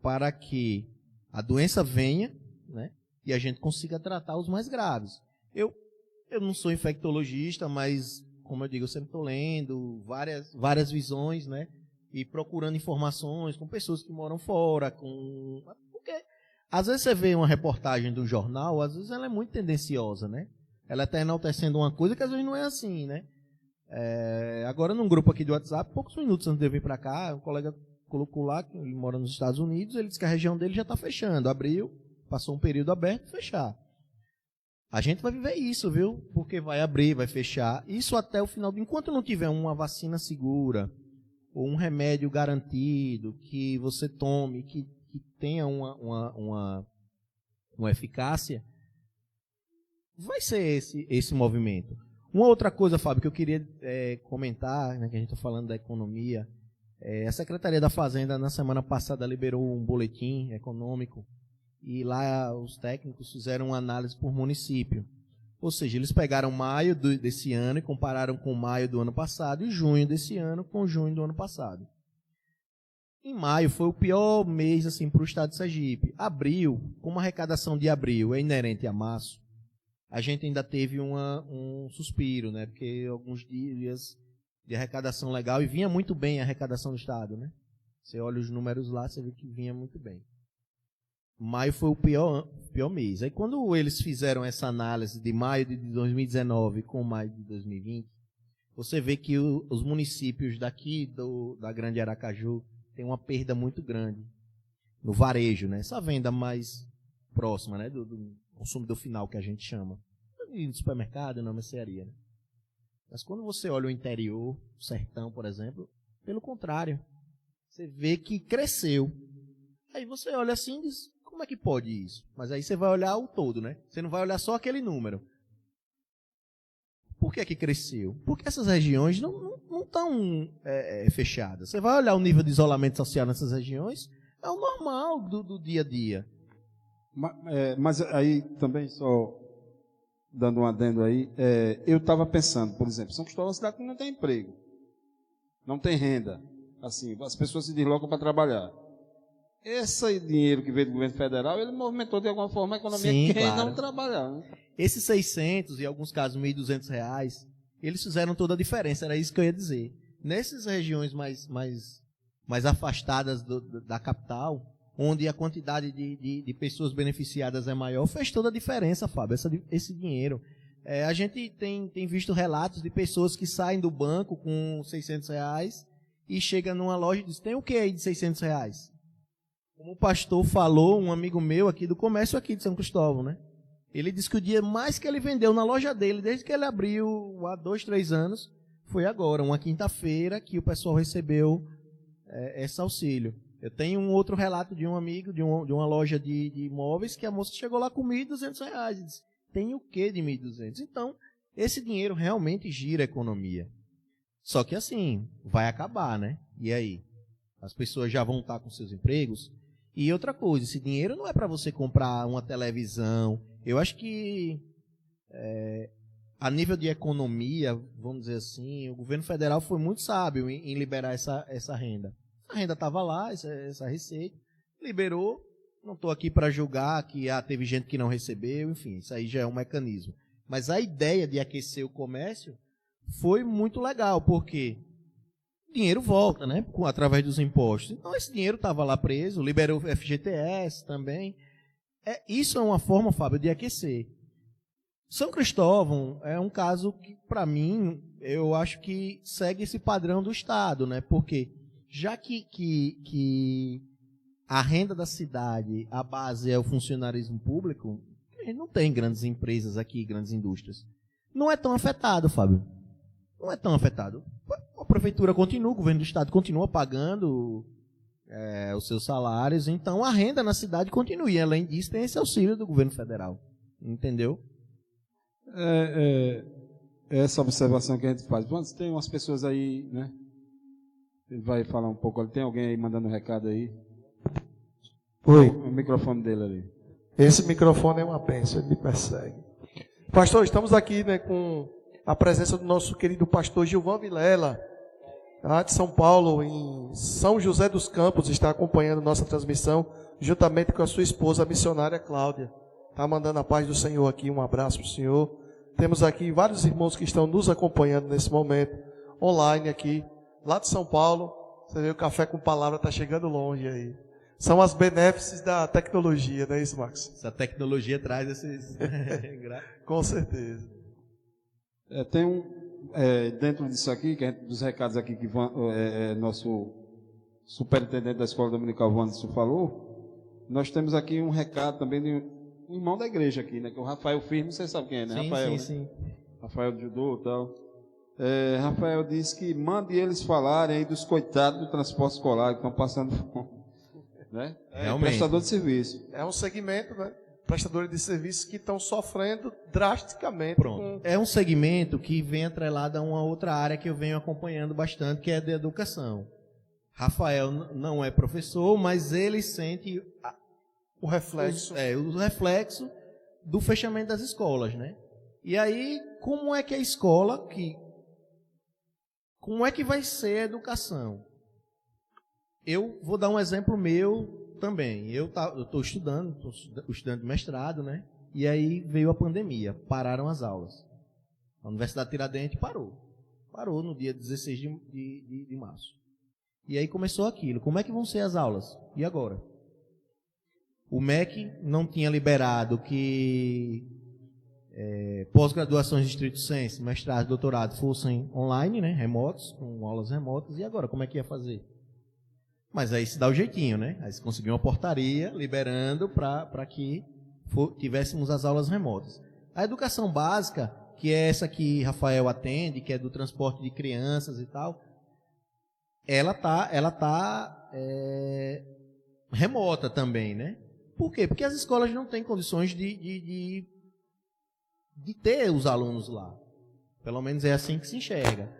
para que a doença venha, né, e a gente consiga tratar os mais graves. Eu não sou infectologista, mas, como eu digo, eu sempre estou lendo várias visões, né, e procurando informações com pessoas que moram fora, porque às vezes você vê uma reportagem do jornal, às vezes ela é muito tendenciosa, né? Ela está enaltecendo uma coisa que às vezes não é assim, né? Agora, num grupo aqui de WhatsApp, poucos minutos antes de eu vir para cá, um colega colocou lá, que ele mora nos Estados Unidos, ele disse que a região dele já está fechando. Abriu, passou um período aberto, fechar. A gente vai viver isso, viu? Porque vai abrir, vai fechar. Isso até o final. Enquanto não tiver uma vacina segura, ou um remédio garantido, que você tome, que tenha uma eficácia, vai ser esse movimento. Uma outra coisa, Fábio, que eu queria comentar, né, que a gente está falando da economia, a Secretaria da Fazenda, na semana passada, liberou um boletim econômico e lá os técnicos fizeram uma análise por município. Ou seja, eles pegaram maio desse ano e compararam com maio do ano passado e junho desse ano com junho do ano passado. Em maio foi o pior mês assim, para o estado de Sergipe. Abril, como a arrecadação de abril é inerente a março, a gente ainda teve um suspiro, né? Porque alguns dias de arrecadação legal e vinha muito bem a arrecadação do estado, né? Você olha os números lá, você vê que vinha muito bem. Maio foi o pior mês. Aí quando eles fizeram essa análise de maio de 2019 com maio de 2020, você vê que os municípios daqui da Grande Aracaju têm uma perda muito grande no varejo, né? Essa venda mais próxima, né? Do consumidor final, que a gente chama. E no supermercado, na mercearia, né? Mas quando você olha o interior, o sertão, por exemplo, pelo contrário, você vê que cresceu. Aí você olha assim e diz, como é que pode isso? Mas aí você vai olhar o todo, né? Você não vai olhar só aquele número. Por que cresceu? Porque essas regiões não estão fechadas. Você vai olhar o nível de isolamento social nessas regiões, é o normal do dia a dia. Mas aí também, só dando um adendo aí, eu estava pensando, por exemplo, São Cristóvão é uma cidade que não tem emprego, não tem renda. Assim, as pessoas se deslocam para trabalhar. Esse dinheiro que veio do governo federal, ele movimentou de alguma forma a economia. Sim, quem claro. não trabalhar. Né? Esses 600 e em alguns casos R$1.200, eles fizeram toda a diferença, era isso que eu ia dizer. Nessas regiões mais afastadas da capital, onde a quantidade de pessoas beneficiadas é maior, fez toda a diferença, Fábio, esse dinheiro. A gente tem visto relatos de pessoas que saem do banco com R$600 e chegam numa loja e dizem, tem o que aí de R$600? Como o pastor falou, um amigo meu aqui do comércio aqui de São Cristóvão, né? Ele disse que o dia mais que ele vendeu na loja dele, desde que ele abriu há 2, 3 anos, foi agora, uma quinta-feira, que o pessoal recebeu esse auxílio. Eu tenho um outro relato de um amigo de uma loja de imóveis que a moça chegou lá com R$1.200 e disse, tem o que de 1.200? Então, esse dinheiro realmente gira a economia. Só que assim, vai acabar, né? E aí? As pessoas já vão estar com seus empregos? E outra coisa, esse dinheiro não é para você comprar uma televisão. Eu acho que, a nível de economia, vamos dizer assim, o governo federal foi muito sábio em liberar essa renda. A renda estava lá, essa receita, liberou. Não estou aqui para julgar que teve gente que não recebeu, enfim, isso aí já é um mecanismo. Mas a ideia de aquecer o comércio foi muito legal, porque o dinheiro volta, né? Através dos impostos. Então, esse dinheiro estava lá preso, liberou o FGTS também. Isso é uma forma, Fábio, de aquecer. São Cristóvão é um caso que, para mim, eu acho que segue esse padrão do Estado, né? Porque já que a renda da cidade, a base é o funcionarismo público, a gente não tem grandes empresas aqui, grandes indústrias. Não é tão afetado, Fábio. Não é tão afetado. A prefeitura continua, o governo do estado continua pagando os seus salários, então a renda na cidade continua. E além disso, tem esse auxílio do governo federal. Entendeu? Essa observação que a gente faz. Mas tem umas pessoas aí, né? Ele vai falar um pouco. Tem alguém aí mandando um recado aí? Oi. O microfone dele ali. Esse microfone é uma bênção, ele me persegue. Pastor, estamos aqui, né, com a presença do nosso querido pastor Gilvan Vilela, lá de São Paulo, em São José dos Campos, está acompanhando nossa transmissão, juntamente com a sua esposa, a missionária Cláudia. Está mandando a paz do Senhor aqui, um abraço para o Senhor. Temos aqui vários irmãos que estão nos acompanhando nesse momento, online aqui, lá de São Paulo. Você vê, o Café com Palavra está chegando longe aí. São as benéfices da tecnologia, não é isso, Marcos? Essa tecnologia traz esses... Com certeza. Tem dentro disso aqui, dos recados aqui que nosso superintendente da Escola Dominical, Wanderson, falou, nós temos aqui um recado também de um irmão da igreja aqui, né? Que é o Rafael Firme, você sabe quem é, né? Sim, Rafael, sim, né? sim. Rafael do Judô e tal. Rafael disse que mande eles falarem aí dos coitados do transporte escolar que estão passando fome. Né? Realmente. Prestador de serviço. É um segmento, né? prestadores de serviços que estão sofrendo drasticamente. Pronto. É um segmento que vem atrelado a uma outra área que eu venho acompanhando bastante, que é a de educação. Rafael não é professor, mas ele sente o reflexo. o reflexo do fechamento das escolas, né? E aí, como é que a escola, como é que vai ser a educação? Eu vou dar um exemplo meu também. Eu estou estudando de mestrado, né? E aí veio a pandemia, pararam as aulas. A Universidade Tiradentes parou. Parou no dia 16 de março. E aí começou aquilo. Como é que vão ser as aulas? E agora? O MEC não tinha liberado que pós-graduações de estrito sensu, mestrado, doutorado, fossem online, né? Remotos, com aulas remotas. E agora, como é que ia fazer? Mas aí se dá o jeitinho, né? Aí se conseguiu uma portaria liberando para que tivéssemos as aulas remotas. A educação básica, que é essa que Rafael atende, que é do transporte de crianças e tal, ela tá remota também, né? Por quê? Porque as escolas não têm condições de ter os alunos lá. Pelo menos é assim que se enxerga.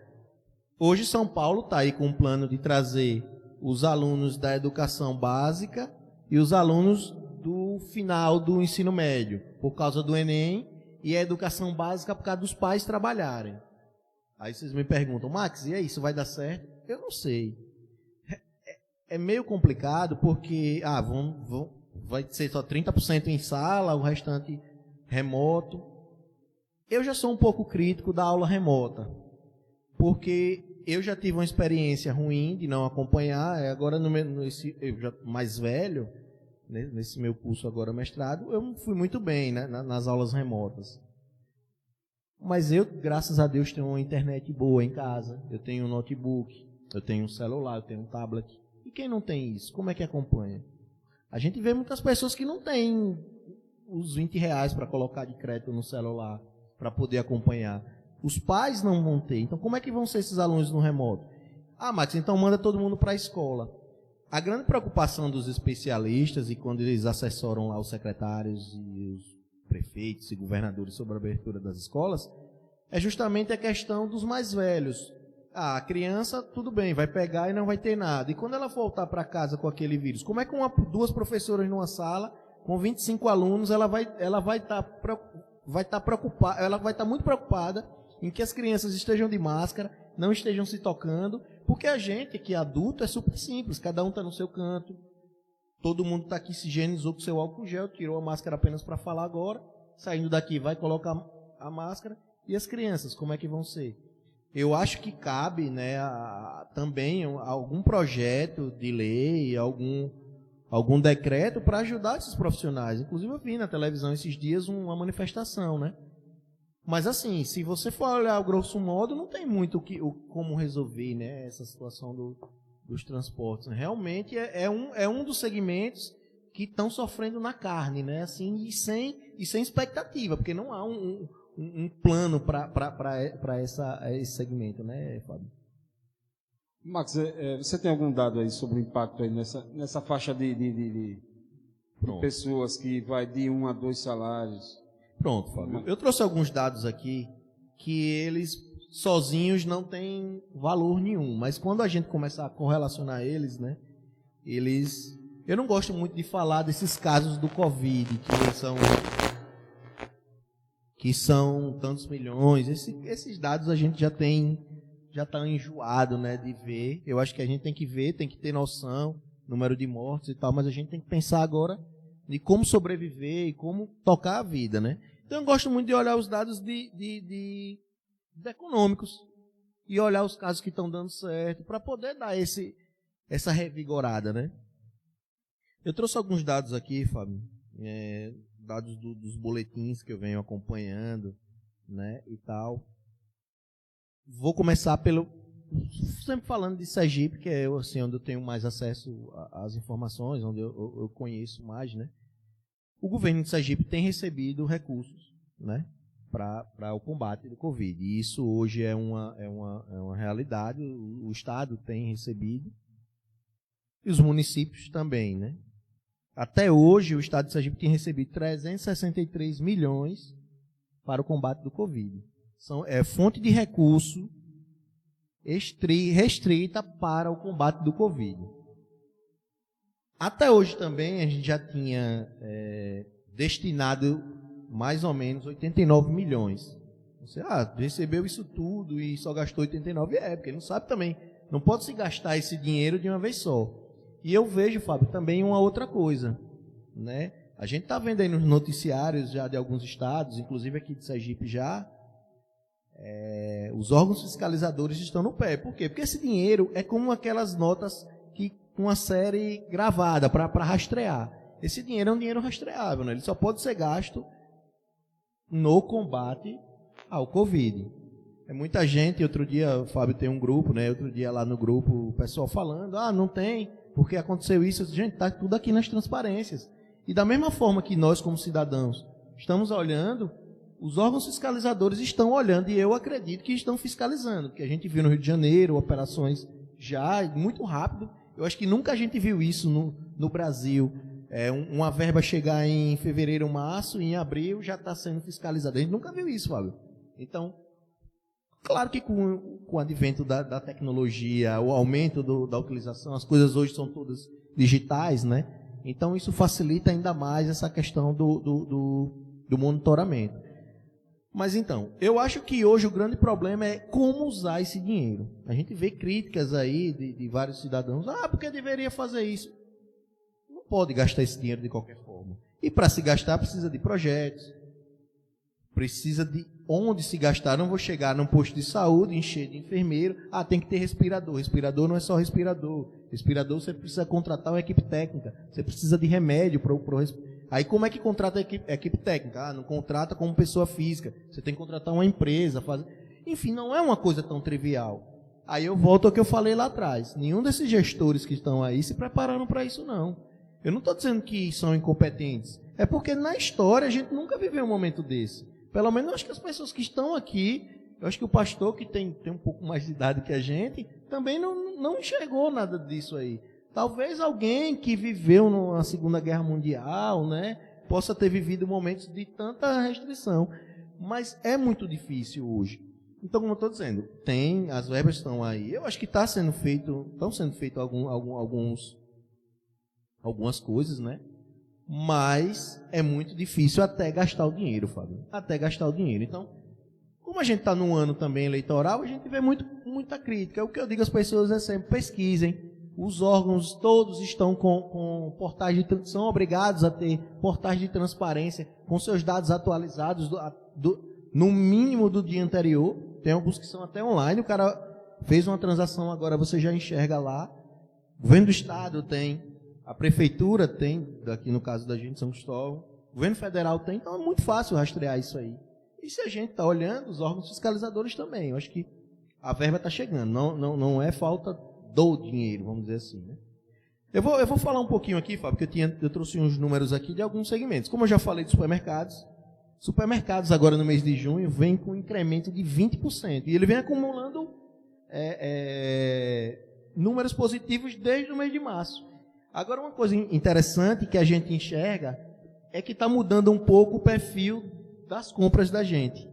Hoje São Paulo está aí com um plano de trazer os alunos da educação básica e os alunos do final do ensino médio, por causa do Enem, e a educação básica por causa dos pais trabalharem. Aí vocês me perguntam, Max, e aí, isso vai dar certo? Eu não sei. É meio complicado porque vai ser só 30% em sala, o restante remoto. Eu já sou um pouco crítico da aula remota, porque eu já tive uma experiência ruim de não acompanhar. Agora, eu já mais velho, né, nesse meu curso agora mestrado, eu fui muito bem, né, nas aulas remotas. Mas eu, graças a Deus, tenho uma internet boa em casa. Eu tenho um notebook, eu tenho um celular, eu tenho um tablet. E quem não tem isso, como é que acompanha? A gente vê muitas pessoas que não têm os R$20 para colocar de crédito no celular para poder acompanhar. Os pais não vão ter. Então, como é que vão ser esses alunos no remoto? Ah, Max, então manda todo mundo para a escola. A grande preocupação dos especialistas, e quando eles assessoram lá os secretários e os prefeitos e governadores sobre a abertura das escolas, é justamente a questão dos mais velhos. Ah, a criança, tudo bem, vai pegar e não vai ter nada. E quando ela voltar para casa com aquele vírus, como é que duas professoras numa sala, com 25 alunos, ela vai estar preocupada, ela vai estar muito preocupada em que as crianças estejam de máscara, não estejam se tocando, porque a gente, que é adulto, é super simples, cada um está no seu canto, todo mundo está aqui, se higienizou com seu álcool gel, tirou a máscara apenas para falar agora, saindo daqui vai colocar a máscara, e as crianças, como é que vão ser? Eu acho que cabe, né, também algum projeto de lei, algum decreto para ajudar esses profissionais. Inclusive eu vi na televisão esses dias uma manifestação, né? Mas assim, se você for olhar grosso modo, não tem muito como resolver, né, essa situação dos transportes. Realmente é um dos segmentos que estão sofrendo na carne, né? Assim, e sem expectativa, porque não há um plano para esse segmento, né, Fábio? Max, você tem algum dado aí sobre o impacto aí nessa faixa de pessoas que vai de 1 a 2 salários? Pronto, Fábio. Eu trouxe alguns dados aqui que eles sozinhos não têm valor nenhum, mas quando a gente começar a correlacionar eles, né, eu não gosto muito de falar desses casos do Covid, que são tantos milhões. Esses dados a gente já está enjoado, né, de ver. Eu acho que a gente tem que ver, tem que ter noção, número de mortes e tal, mas a gente tem que pensar agora de como sobreviver e como tocar a vida, né? Então eu gosto muito de olhar os dados de econômicos e olhar os casos que estão dando certo para poder dar essa revigorada, né? Eu trouxe alguns dados aqui, Fábio, dados dos boletins que eu venho acompanhando, né, e tal. Vou começar sempre falando de Sergipe, que é assim, onde eu tenho mais acesso às informações, onde eu conheço mais, né? O governo de Sergipe tem recebido recursos, né, para o combate do Covid. E isso hoje é uma realidade. O Estado tem recebido e os municípios também, né? Até hoje, o Estado de Sergipe tem recebido 363 milhões para o combate do Covid. É fonte de recurso restrita para o combate do Covid. Até hoje também a gente já tinha destinado mais ou menos 89 milhões. Você recebeu isso tudo e só gastou 89? Porque ele não sabe também. Não pode se gastar esse dinheiro de uma vez só. E eu vejo, Fábio, também uma outra coisa, né? A gente está vendo aí nos noticiários já de alguns estados, inclusive aqui de Sergipe já, os órgãos fiscalizadores estão no pé. Por quê? Porque esse dinheiro é como aquelas notas que com uma série gravada para rastrear. Esse dinheiro é um dinheiro rastreável, né? Ele só pode ser gasto no combate ao Covid. Muita gente, outro dia, o Fábio tem um grupo, né? Outro dia lá no grupo, o pessoal falando, não tem, porque aconteceu isso. Gente, está tudo aqui nas transparências. E da mesma forma que nós, como cidadãos, estamos olhando, os órgãos fiscalizadores estão olhando, e eu acredito que estão fiscalizando, porque a gente viu no Rio de Janeiro operações já muito rápido. Eu acho que nunca a gente viu isso no Brasil. Uma verba chegar em fevereiro, março, e em abril já está sendo fiscalizada. A gente nunca viu isso, Fábio. Então, claro que com o advento da tecnologia, o aumento da utilização, as coisas hoje são todas digitais, né? Então, isso facilita ainda mais essa questão do monitoramento. Mas, então, eu acho que hoje o grande problema é como usar esse dinheiro. A gente vê críticas aí de vários cidadãos. Porque deveria fazer isso? Não pode gastar esse dinheiro de qualquer forma. E para se gastar, precisa de projetos. Precisa de onde se gastar. Não vou chegar num posto de saúde, encher de enfermeiro. Tem que ter respirador. Respirador não é só respirador. Respirador você precisa contratar uma equipe técnica. Você precisa de remédio para o respirador. Aí como é que contrata a equipe técnica? Não contrata como pessoa física. Você tem que contratar uma empresa. Enfim, não é uma coisa tão trivial. Aí eu volto ao que eu falei lá atrás. Nenhum desses gestores que estão aí se prepararam para isso, não. Eu não estou dizendo que são incompetentes. É porque na história a gente nunca viveu um momento desse. Pelo menos eu acho que as pessoas que estão aqui, eu acho que o pastor que tem um pouco mais de idade que a gente, também não enxergou nada disso aí. Talvez alguém que viveu na Segunda Guerra Mundial, né, possa ter vivido momentos de tanta restrição. Mas é muito difícil hoje. Então, como eu estou dizendo, as verbas estão aí. Eu acho que estão sendo feitas algumas coisas, né? Mas é muito difícil até gastar o dinheiro, Fábio. Até gastar o dinheiro. Então, como a gente está num ano também eleitoral, a gente vê muita crítica. O que eu digo às pessoas é sempre pesquisem. Os órgãos todos estão com portais são obrigados a ter portais de transparência com seus dados atualizados no mínimo do dia anterior. Tem alguns que são até online. O cara fez uma transação, agora você já enxerga lá. O governo do estado tem, a prefeitura tem, aqui no caso da gente, São Cristóvão. O governo federal tem, então é muito fácil rastrear isso aí. E se a gente está olhando, os órgãos fiscalizadores também. Eu acho que a verba está chegando. Não é falta do dinheiro, vamos dizer assim, né? Eu vou falar um pouquinho aqui, Fábio, porque eu trouxe uns números aqui de alguns segmentos. Como eu já falei de supermercados agora no mês de junho vem com um incremento de 20%. E ele vem acumulando números positivos desde o mês de março. Agora, uma coisa interessante que a gente enxerga é que está mudando um pouco o perfil das compras da gente.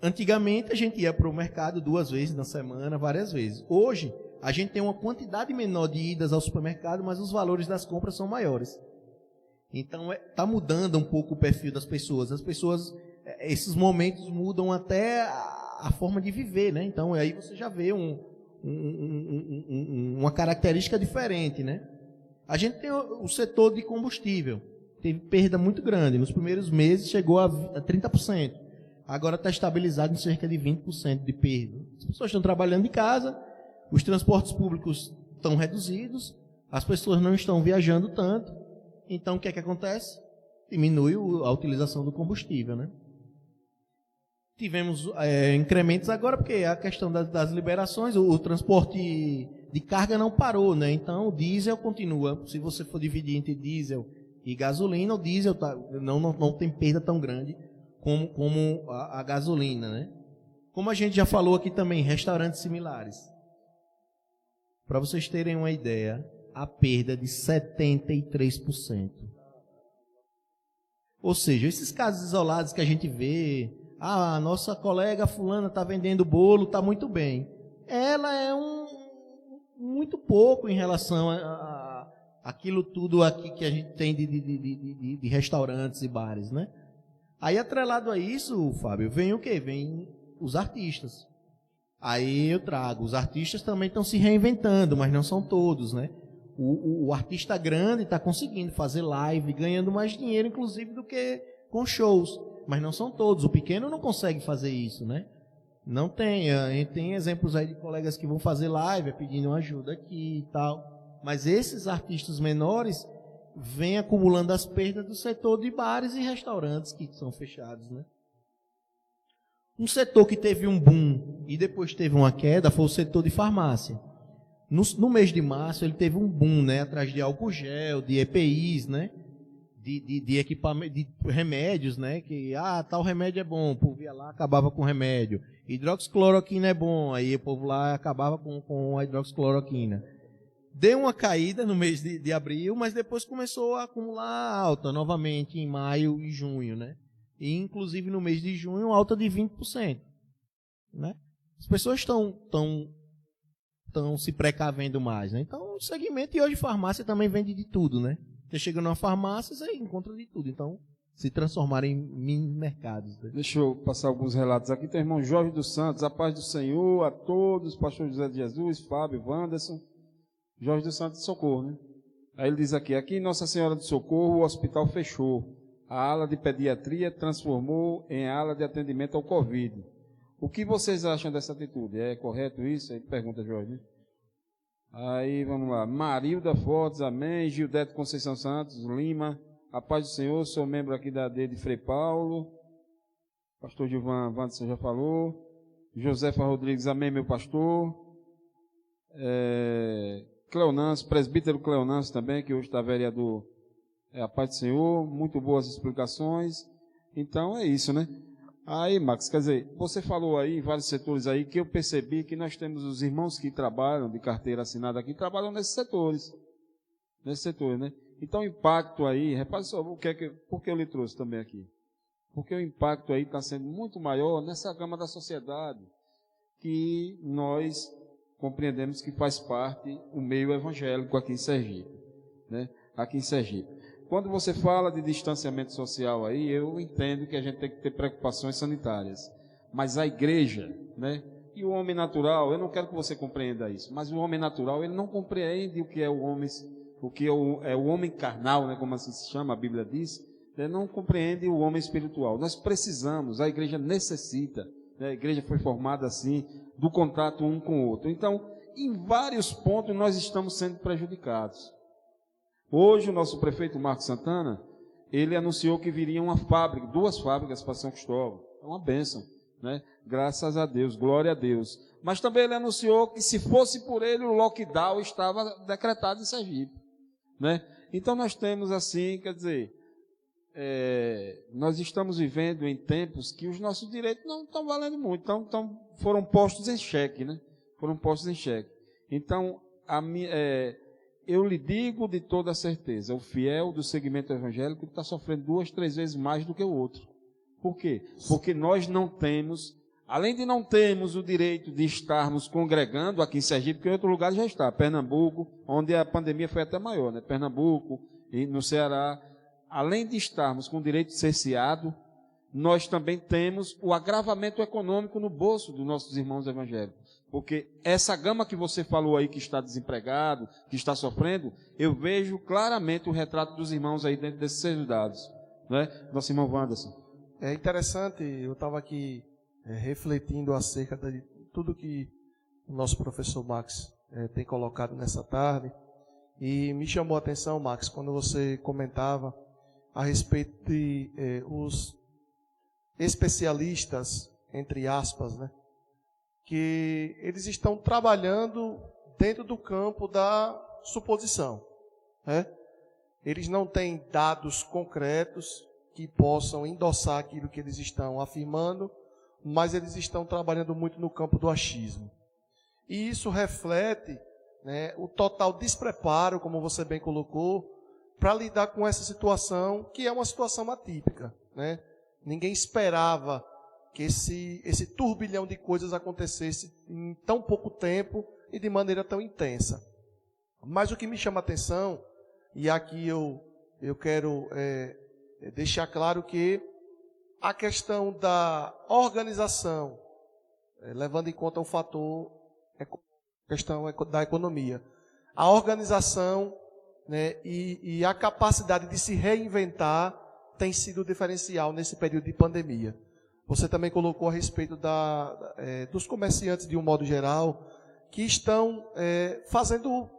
Antigamente, a gente ia para o mercado 2 vezes na semana, várias vezes. Hoje, a gente tem uma quantidade menor de idas ao supermercado, mas os valores das compras são maiores. Então, está mudando um pouco o perfil das pessoas. As pessoas, esses momentos mudam até a forma de viver, né? Então, aí você já vê uma característica diferente, né? A gente tem o setor de combustível. Teve perda muito grande. Nos primeiros meses, chegou a 30%. Agora está estabilizado em cerca de 20% de perda. As pessoas estão trabalhando de casa, os transportes públicos estão reduzidos, as pessoas não estão viajando tanto. Então, o que é que acontece? Diminui a utilização do combustível, né? Tivemos incrementos agora, porque a questão das liberações, o transporte de carga não parou, né? Então, o diesel continua. Se você for dividir entre diesel e gasolina, o diesel não tem perda tão grande como a gasolina, né? Como a gente já falou aqui também, restaurantes similares. Para vocês terem uma ideia, a perda de 73%. Ou seja, esses casos isolados que a gente vê, a nossa colega fulana está vendendo bolo, está muito bem. Ela é muito pouco em relação a aquilo tudo aqui que a gente tem de restaurantes e bares, né? Aí, atrelado a isso, Fábio, vem o quê? Vem os artistas. Aí eu trago, os artistas também estão se reinventando, mas não são todos, né? O artista grande está conseguindo fazer live, ganhando mais dinheiro, inclusive, do que com shows. Mas não são todos. O pequeno não consegue fazer isso, né? Não tem. A gente tem exemplos aí de colegas que vão fazer live, pedindo ajuda aqui e tal. Mas esses artistas menores vêm acumulando as perdas do setor de bares e restaurantes que são fechados, né? Um setor que teve um boom e depois teve uma queda foi o setor de farmácia. No mês de março ele teve um boom, né, atrás de álcool gel, de EPIs, né, de equipamento, de remédios, né, que tal remédio é bom, o povo ia lá, acabava com o remédio. Hidroxicloroquina é bom, aí o povo lá acabava com a hidroxicloroquina. Deu uma caída no mês de abril, mas depois começou a acumular alta novamente em maio e junho, né? E inclusive no mês de junho alta de 20%, né? As pessoas estão se precavendo mais, né? Então o segmento, e hoje farmácia também vende de tudo, né? Você chega numa farmácia, você encontra de tudo. Então se transformaram em mini mercados, né? Deixa eu passar alguns relatos aqui. Tem o irmão Jorge dos Santos, a paz do Senhor a todos, pastor José de Jesus, Fábio, Wanderson. Jorge dos Santos de Socorro, né? Aí ele diz aqui em Nossa Senhora do Socorro, o hospital fechou. A ala de pediatria transformou em ala de atendimento ao Covid. O que vocês acham dessa atitude? É correto isso? Aí pergunta Jorge, né? Aí vamos lá. Marilda Fortes, amém. Gildeto Conceição Santos, Lima. A paz do Senhor, sou membro aqui da AD de Frei Paulo. Pastor Gilvan Wanderson já falou. Josefa Rodrigues, amém, meu pastor. Cleonâncio, presbítero Cleonâncio também, que hoje está vereador. A paz do Senhor, muito boas explicações. Então é isso, né? Aí, Max, quer dizer, você falou aí em vários setores aí que eu percebi que nós temos os irmãos que trabalham de carteira assinada aqui, trabalham nesses setores, né? Então o impacto aí, repare só, por que eu lhe trouxe também aqui? Porque o impacto aí está sendo muito maior nessa gama da sociedade que nós compreendemos que faz parte o meio evangélico aqui em Sergipe, né? Aqui em Sergipe. Quando você fala de distanciamento social aí, eu entendo que a gente tem que ter preocupações sanitárias. Mas a igreja, né? E o homem natural, eu não quero que você compreenda isso, mas o homem natural, ele não compreende o que é o homem carnal, né? Como assim se chama, a Bíblia diz, ele não compreende o homem espiritual. Nós precisamos, a igreja necessita, né? A igreja foi formada assim, do contato um com o outro. Então, em vários pontos nós estamos sendo prejudicados. Hoje o nosso prefeito Marcos Santana, ele anunciou que viria uma fábrica, 2 fábricas para São Cristóvão. É uma bênção, né? Graças a Deus, glória a Deus. Mas também ele anunciou que se fosse por ele, o lockdown estava decretado em Sergipe, né? Então nós temos assim, quer dizer, nós estamos vivendo em tempos que os nossos direitos não estão valendo muito, foram postos em xeque, né? Foram postos em xeque. Então, eu lhe digo de toda certeza, o fiel do segmento evangélico está sofrendo 2, 3 vezes mais do que o outro. Por quê? Porque nós não temos, além de não termos o direito de estarmos congregando aqui em Sergipe, porque em outro lugar já está, Pernambuco, onde a pandemia foi até maior, né? Pernambuco e no Ceará, além de estarmos com o direito cerceado, nós também temos o agravamento econômico no bolso dos nossos irmãos evangélicos. Porque essa gama que você falou aí, que está desempregado, que está sofrendo, eu vejo claramente o retrato dos irmãos aí dentro desses dados, né? Nosso irmão Wanderson. É interessante, eu estava aqui refletindo acerca de tudo que o nosso professor Max tem colocado nessa tarde, e me chamou a atenção, Max, quando você comentava a respeito de os especialistas, entre aspas, né? Que eles estão trabalhando dentro do campo da suposição, né? Eles não têm dados concretos que possam endossar aquilo que eles estão afirmando, mas eles estão trabalhando muito no campo do achismo. E isso reflete né, o total despreparo, como você bem colocou, para lidar com essa situação, que é uma situação atípica, né? Ninguém esperava que esse turbilhão de coisas acontecesse em tão pouco tempo e de maneira tão intensa. Mas o que me chama a atenção, e aqui eu quero deixar claro que a questão da organização, levando em conta o fator, questão da economia, a organização, né, e a capacidade de se reinventar tem sido o diferencial nesse período de pandemia. Você também colocou a respeito dos comerciantes, de um modo geral, que estão fazendo,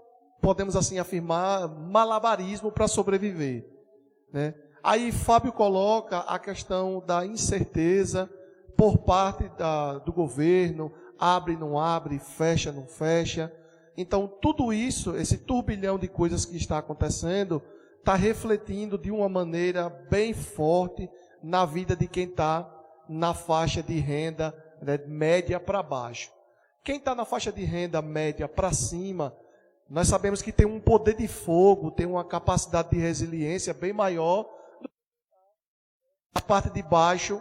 podemos assim afirmar, malabarismo para sobreviver, né? Aí Fábio coloca a questão da incerteza por parte do governo, abre, não abre, fecha, não fecha. Então, tudo isso, esse turbilhão de coisas que está acontecendo, está refletindo de uma maneira bem forte na vida de quem está na faixa de renda, né, média para baixo. Quem está na faixa de renda média para cima, nós sabemos que tem um poder de fogo, tem uma capacidade de resiliência bem maior do que a parte de baixo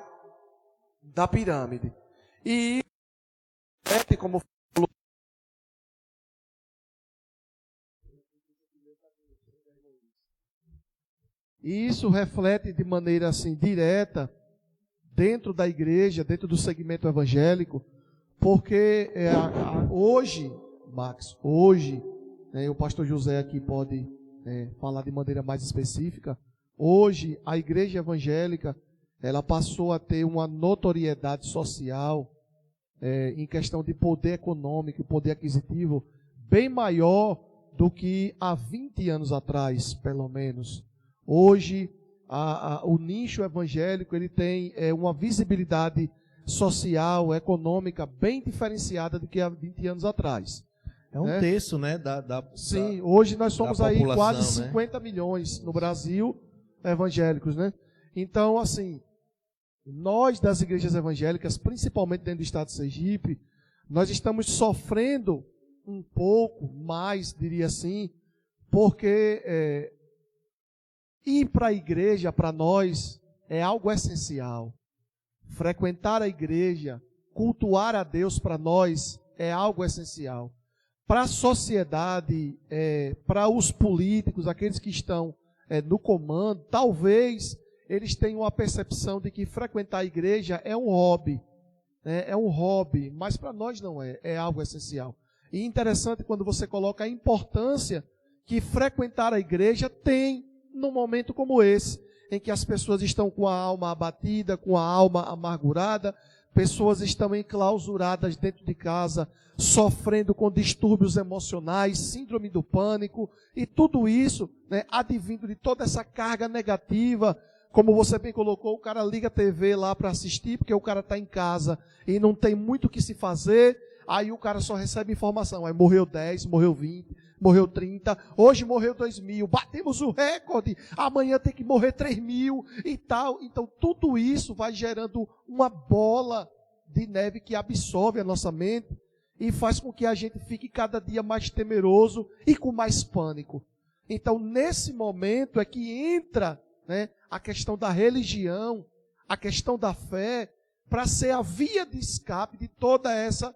da pirâmide. E, como falou, e isso reflete de maneira assim direta dentro da igreja, dentro do segmento evangélico, porque hoje, Max, né, o pastor José aqui pode falar de maneira mais específica, hoje a igreja evangélica, ela passou a ter uma notoriedade social em questão de poder econômico, poder aquisitivo, bem maior do que há 20 anos atrás, pelo menos. Hoje, o nicho evangélico ele tem uma visibilidade social, econômica, bem diferenciada do que há 20 anos atrás. É um terço, né? Sim, hoje nós somos aí quase 50 né? milhões no Brasil evangélicos, né? Então, assim, nós das igrejas evangélicas, principalmente dentro do estado de Sergipe, nós estamos sofrendo um pouco mais, diria assim, porque ir para a igreja, para nós, é algo essencial. Frequentar a igreja, cultuar a Deus para nós, é algo essencial. Para a sociedade, para os políticos, aqueles que estão no comando, talvez eles tenham a percepção de que frequentar a igreja é um hobby. É um hobby, mas para nós não é algo essencial. E interessante quando você coloca a importância que frequentar a igreja tem num momento como esse, em que as pessoas estão com a alma abatida, com a alma amargurada, pessoas estão enclausuradas dentro de casa, sofrendo com distúrbios emocionais, síndrome do pânico, e tudo isso, né, advindo de toda essa carga negativa. Como você bem colocou, o cara liga a TV lá para assistir, porque o cara está em casa e não tem muito o que se fazer, aí o cara só recebe informação, aí morreu 10, morreu 20, morreu 30, hoje morreu 2.000, batemos o recorde, amanhã tem que morrer 3.000 e tal. Então tudo isso vai gerando uma bola de neve que absorve a nossa mente e faz com que a gente fique cada dia mais temeroso e com mais pânico. Então nesse momento é que entra, né, a questão da religião, a questão da fé, para ser a via de escape de toda essa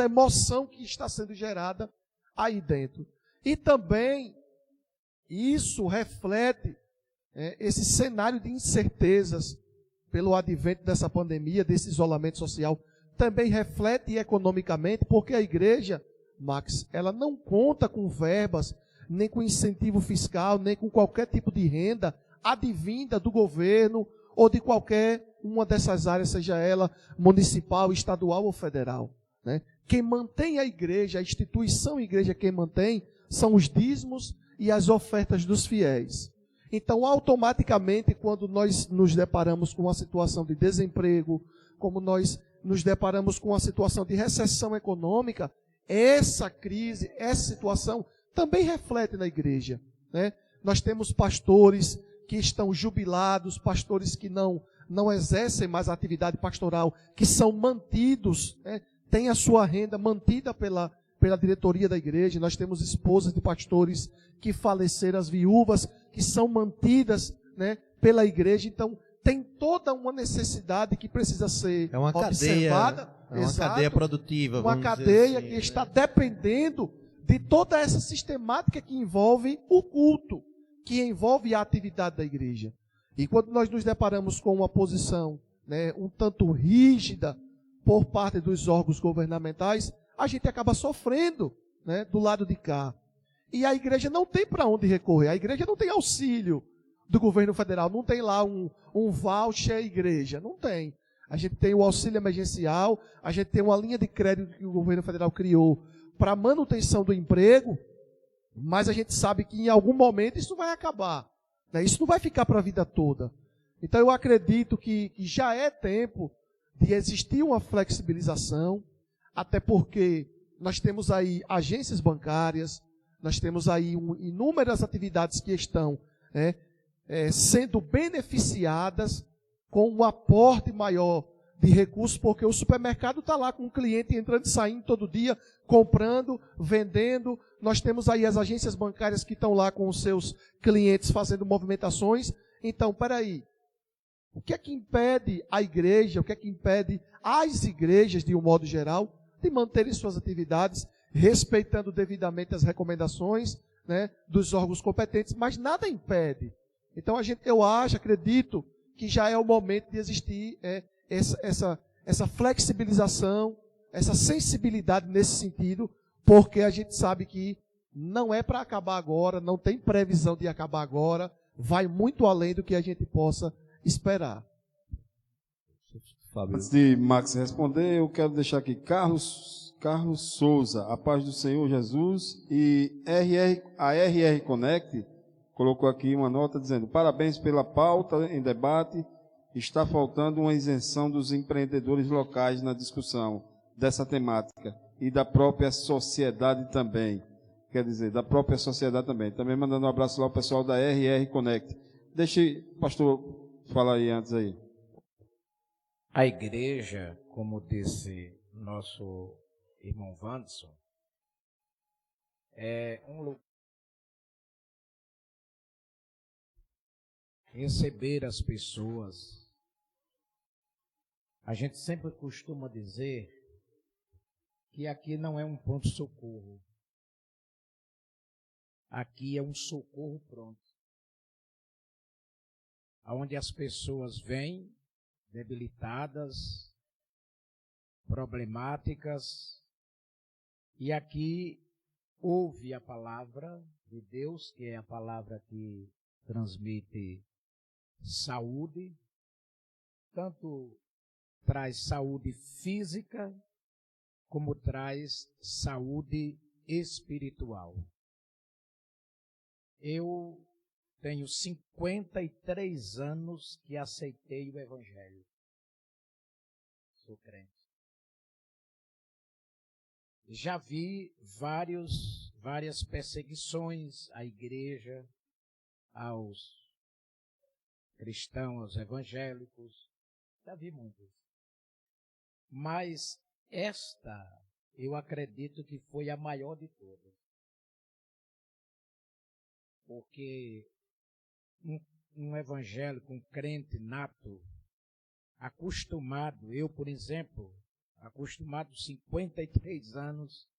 emoção que está sendo gerada aí dentro. E também isso reflete esse cenário de incertezas pelo advento dessa pandemia, desse isolamento social, também reflete economicamente, porque a igreja, Max, ela não conta com verbas, nem com incentivo fiscal, nem com qualquer tipo de renda advinda do governo ou de qualquer uma dessas áreas, seja ela municipal, estadual ou federal, né? Quem mantém a igreja, a instituição igreja, quem mantém, são os dízimos e as ofertas dos fiéis. Então, automaticamente, quando nós nos deparamos com uma situação de desemprego, como nós nos deparamos com uma situação de recessão econômica, essa crise, essa situação também reflete na igreja, né? Nós temos pastores que estão jubilados, pastores que não exercem mais a atividade pastoral, que são mantidos, né? Tem a sua renda mantida pela diretoria da igreja, nós temos esposas de pastores que faleceram, as viúvas que são mantidas, né, pela igreja. Então, tem toda uma necessidade que precisa ser observada. É uma cadeia produtiva. Uma cadeia assim, que está dependendo de toda essa sistemática que envolve o culto, que envolve a atividade da igreja. E quando nós nos deparamos com uma posição, né, um tanto rígida por parte dos órgãos governamentais, a gente acaba sofrendo, né, do lado de cá. E a igreja não tem para onde recorrer. A igreja não tem auxílio do governo federal. Não tem lá um voucher igreja. Não tem. A gente tem o auxílio emergencial, a gente tem uma linha de crédito que o governo federal criou para manutenção do emprego, mas a gente sabe que em algum momento isso vai acabar, né? Isso não vai ficar para a vida toda. Então eu acredito que já é tempo de existir uma flexibilização, até porque nós temos aí agências bancárias, nós temos aí inúmeras atividades que estão, né, sendo beneficiadas com um aporte maior de recursos, porque o supermercado está lá com o cliente entrando e saindo todo dia, comprando, vendendo. Nós temos aí as agências bancárias que estão lá com os seus clientes fazendo movimentações. Então, peraí, o que é que impede a igreja, o que é que impede as igrejas, de um modo geral, de manterem suas atividades, respeitando devidamente as recomendações, né, dos órgãos competentes, mas nada impede. Então, eu acredito que já é o momento de existir essa flexibilização, essa sensibilidade nesse sentido, porque a gente sabe que não é para acabar agora, não tem previsão de acabar agora, vai muito além do que a gente possa esperar. Antes de Max responder, eu quero deixar aqui Carlos Souza, a paz do Senhor Jesus, e a RR Connect colocou aqui uma nota dizendo: parabéns pela pauta em debate, está faltando uma isenção dos empreendedores locais na discussão dessa temática e da própria sociedade também. Quer dizer, da própria sociedade também. Também mandando um abraço lá ao pessoal da RR Connect. Deixe o pastor falar aí antes aí. A igreja, como disse nosso irmão Wanderson, é um lugar receber as pessoas. A gente sempre costuma dizer que aqui não é um ponto-socorro. Aqui é um socorro pronto. Onde as pessoas vêm debilitadas, problemáticas, e aqui ouve a palavra de Deus, que é a palavra que transmite saúde, tanto traz saúde física, como traz saúde espiritual. Eu tenho 53 anos que aceitei o Evangelho. Sou crente. Já vi várias perseguições à igreja, aos cristãos, aos evangélicos. Já vi muitas. Mas esta, eu acredito que foi a maior de todas. Porque um evangélico, um crente nato, acostumado, eu, por exemplo, acostumado 53 anos,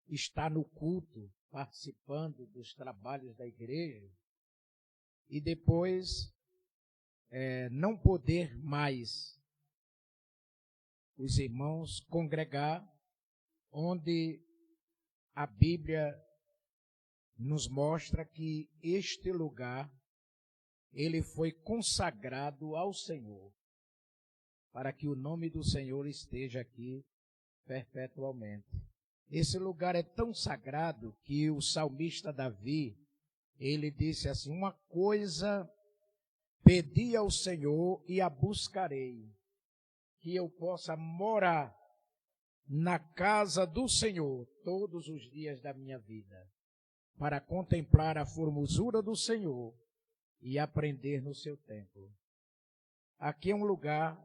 estar no culto, participando dos trabalhos da igreja, e depois não poder mais os irmãos congregar, onde a Bíblia nos mostra que este lugar, ele foi consagrado ao Senhor, para que o nome do Senhor esteja aqui perpetuamente. Esse lugar é tão sagrado que o salmista Davi, ele disse assim: uma coisa pedi ao Senhor e a buscarei, que eu possa morar na casa do Senhor todos os dias da minha vida, para contemplar a formosura do Senhor e aprender no seu templo. Aqui é um lugar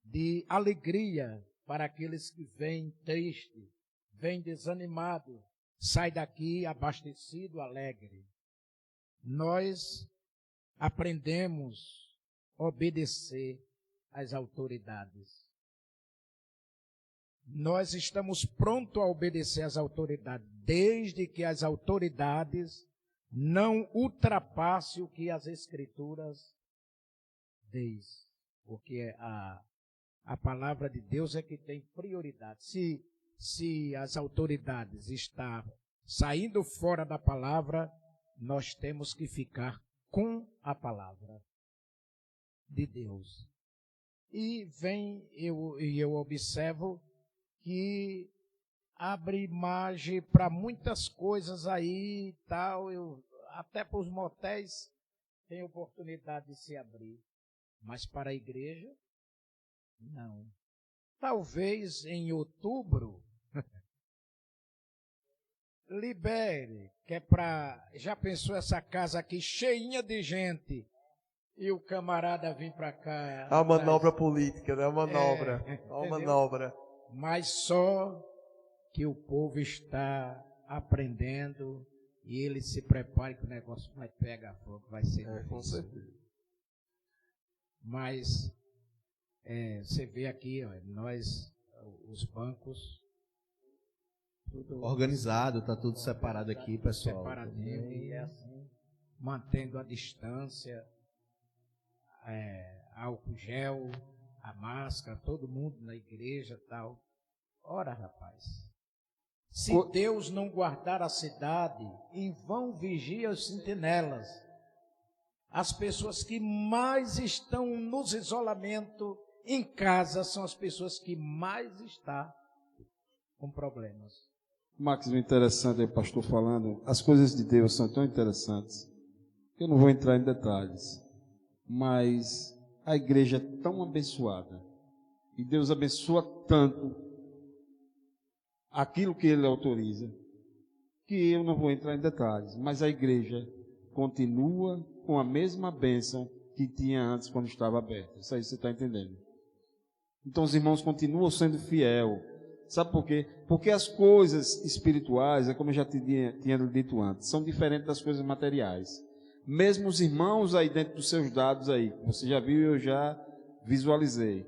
de alegria para aqueles que vêm tristes, vem desanimado, sai daqui abastecido, alegre. Nós aprendemos a obedecer às autoridades. Nós estamos prontos a obedecer às autoridades, desde que as autoridades não ultrapassem o que as Escrituras diz, porque a palavra de Deus é que tem prioridade. Se as autoridades estão saindo fora da palavra, nós temos que ficar com a palavra de Deus. E eu observo que abre margem para muitas coisas aí e tal, até para os motéis tem oportunidade de se abrir. Mas para a igreja, não. Talvez em outubro, libere, que é para... Já pensou essa casa aqui cheinha de gente e o camarada vir para cá? A manobra política, né? A manobra. A manobra. Mas só que o povo está aprendendo e ele se prepare que o negócio vai pegar fogo, vai ser difícil. Com certeza. Mas você vê aqui, ó, nós, os bancos, tudo Organizado, está tudo separado aqui, pessoal. separadinho, e é assim, mantendo a distância, álcool gel, a máscara, todo mundo na igreja e tal. Ora, rapaz, se Deus não guardar a cidade, em vão vigia os sentinelas. As pessoas que mais estão nos isolamentos em casa são as pessoas que mais estão com problemas. Max, o interessante é o pastor falando, as coisas de Deus são tão interessantes. Eu não vou entrar em detalhes, mas a igreja é tão abençoada e Deus abençoa tanto aquilo que Ele autoriza, que eu não vou entrar em detalhes, mas a igreja continua com a mesma bênção que tinha antes quando estava aberta. Isso aí você está entendendo? Então os irmãos continuam sendo fiel. Sabe por quê? Porque as coisas espirituais, é como eu já tinha dito antes, são diferentes das coisas materiais. Mesmo os irmãos aí dentro dos seus dados aí, você já viu, eu já visualizei,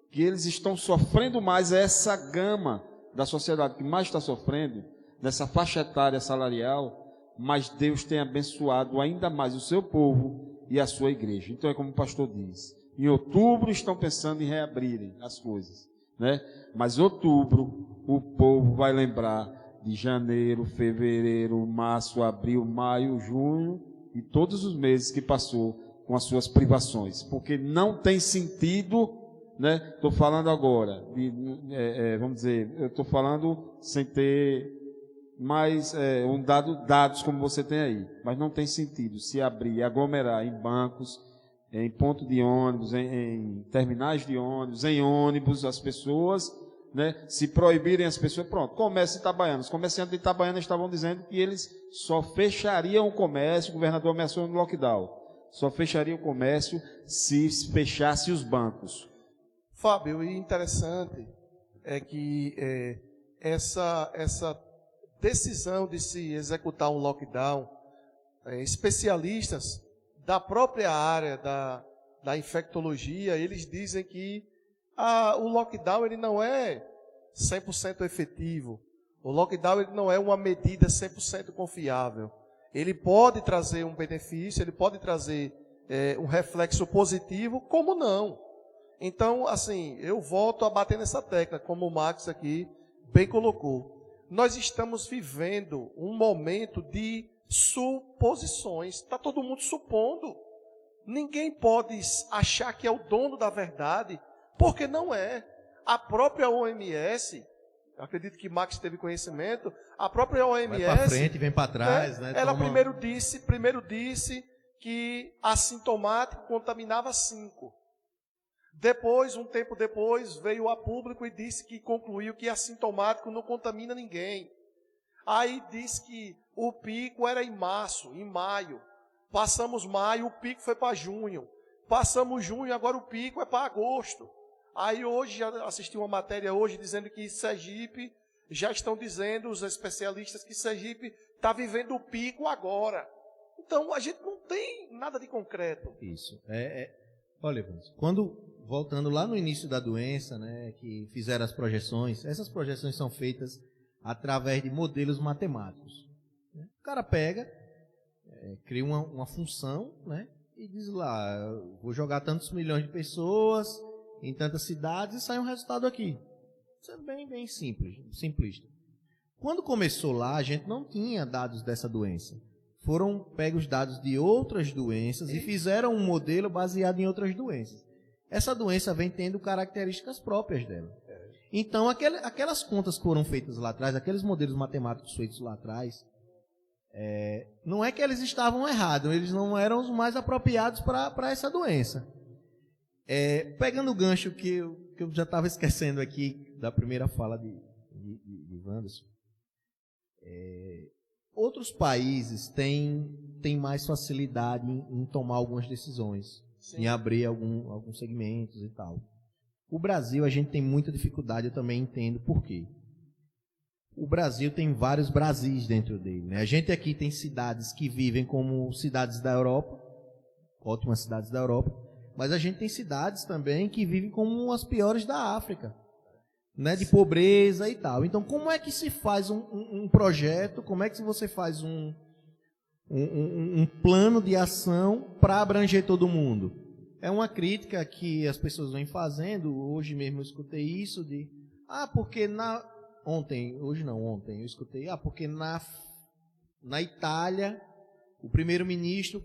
que eles estão sofrendo mais essa gama da sociedade que mais está sofrendo, nessa faixa etária salarial, mas Deus tem abençoado ainda mais o seu povo e a sua igreja. Então é como o pastor diz, em outubro estão pensando em reabrirem as coisas, né? Mas outubro o povo vai lembrar de janeiro, fevereiro, março, abril, maio, junho e todos os meses que passou com as suas privações, porque não tem sentido, né? Estou falando agora, vamos dizer, eu estou falando sem ter mais dados como você tem aí, mas não tem sentido se abrir, aglomerar em bancos, em ponto de ônibus, em terminais de ônibus, em ônibus, as pessoas, né? Se proibirem as pessoas, pronto, comércio Itabaiana. Os comerciantes de Itabaiana estavam dizendo que eles só fechariam o comércio, o governador ameaçou no lockdown, só fecharia o comércio se fechasse os bancos. Fábio, o interessante é que essa decisão de se executar um lockdown, especialistas da própria área da infectologia, eles dizem que o lockdown ele não é 100% efetivo. O lockdown ele não é uma medida 100% confiável. Ele pode trazer um benefício, ele pode trazer um reflexo positivo, como não. Então, assim, eu volto a bater nessa tecla, como o Max aqui bem colocou. Nós estamos vivendo um momento de suposições. Está todo mundo supondo. Ninguém pode achar que é o dono da verdade, porque não é. A própria OMS, acredito que Max teve conhecimento, a própria OMS... Vai para frente, vem para trás, né? Ela primeiro disse que assintomático contaminava 5. Depois, um tempo depois, veio a público e disse que concluiu que assintomático não contamina ninguém. Aí disse que o pico era em março, em maio. Passamos maio, o pico foi para junho. Passamos junho, agora o pico é para agosto. Aí hoje, já assisti uma matéria hoje dizendo que Sergipe já estão dizendo, os especialistas, que Sergipe está vivendo o pico agora. Então, a gente não tem nada de concreto. Isso. Olha, voltando lá no início da doença, né, que fizeram as projeções, essas projeções são feitas através de modelos matemáticos. O cara pega, cria uma função, né, e diz lá, vou jogar tantos milhões de pessoas em tantas cidades e sai um resultado aqui. Isso é bem simples, simplista. Quando começou lá, a gente não tinha dados dessa doença. Foram pegos dados de outras doenças e fizeram um modelo baseado em outras doenças. Essa doença vem tendo características próprias dela. Então, aquelas contas que foram feitas lá atrás, aqueles modelos matemáticos feitos lá atrás, não é que eles estavam errados, eles não eram os mais apropriados para essa doença. Pegando o gancho que eu já estava esquecendo aqui da primeira fala de Wanderson, outros países têm mais facilidade em tomar algumas decisões, em abrir alguns segmentos e tal. O Brasil, a gente tem muita dificuldade, eu também entendo por quê. O Brasil tem vários Brasis dentro dele, né? A gente aqui tem cidades que vivem como cidades da Europa, ótimas cidades da Europa, mas a gente tem cidades também que vivem como as piores da África, né? De pobreza e tal. Então, como é que se faz um projeto, como é que você faz um plano de ação para abranger todo mundo? É uma crítica que as pessoas vêm fazendo. Hoje mesmo eu escutei isso porque ontem eu escutei, porque na Itália o primeiro-ministro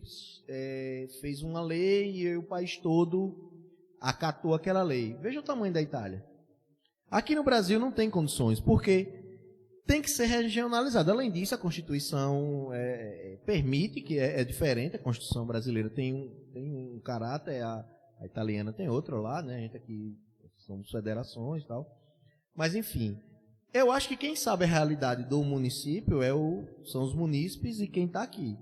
fez uma lei e o país todo acatou aquela lei. Veja o tamanho da Itália. Aqui no Brasil não tem condições, porque tem que ser regionalizado. Além disso, a Constituição permite, que é diferente, a Constituição brasileira tem um caráter, a italiana tem outro lá, né? A gente aqui somos federações e tal. Mas, enfim, eu acho que quem sabe a realidade do município são os munícipes e quem está aqui.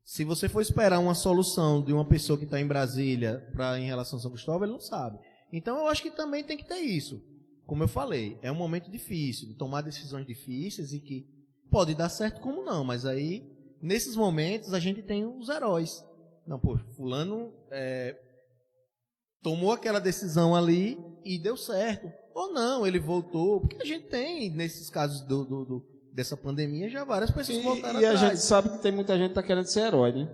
Se você for esperar uma solução de uma pessoa que está em Brasília em relação a São Cristóvão, ele não sabe. Então, eu acho que também tem que ter isso. Como eu falei, é um momento difícil, de tomar decisões difíceis e que pode dar certo como não, mas aí, nesses momentos, a gente tem os heróis. Não, fulano tomou aquela decisão ali e deu certo. Ou não, ele voltou, porque a gente tem, nesses casos dessa pandemia, já várias pessoas voltaram atrás. E a gente sabe que tem muita gente que está querendo ser herói, né?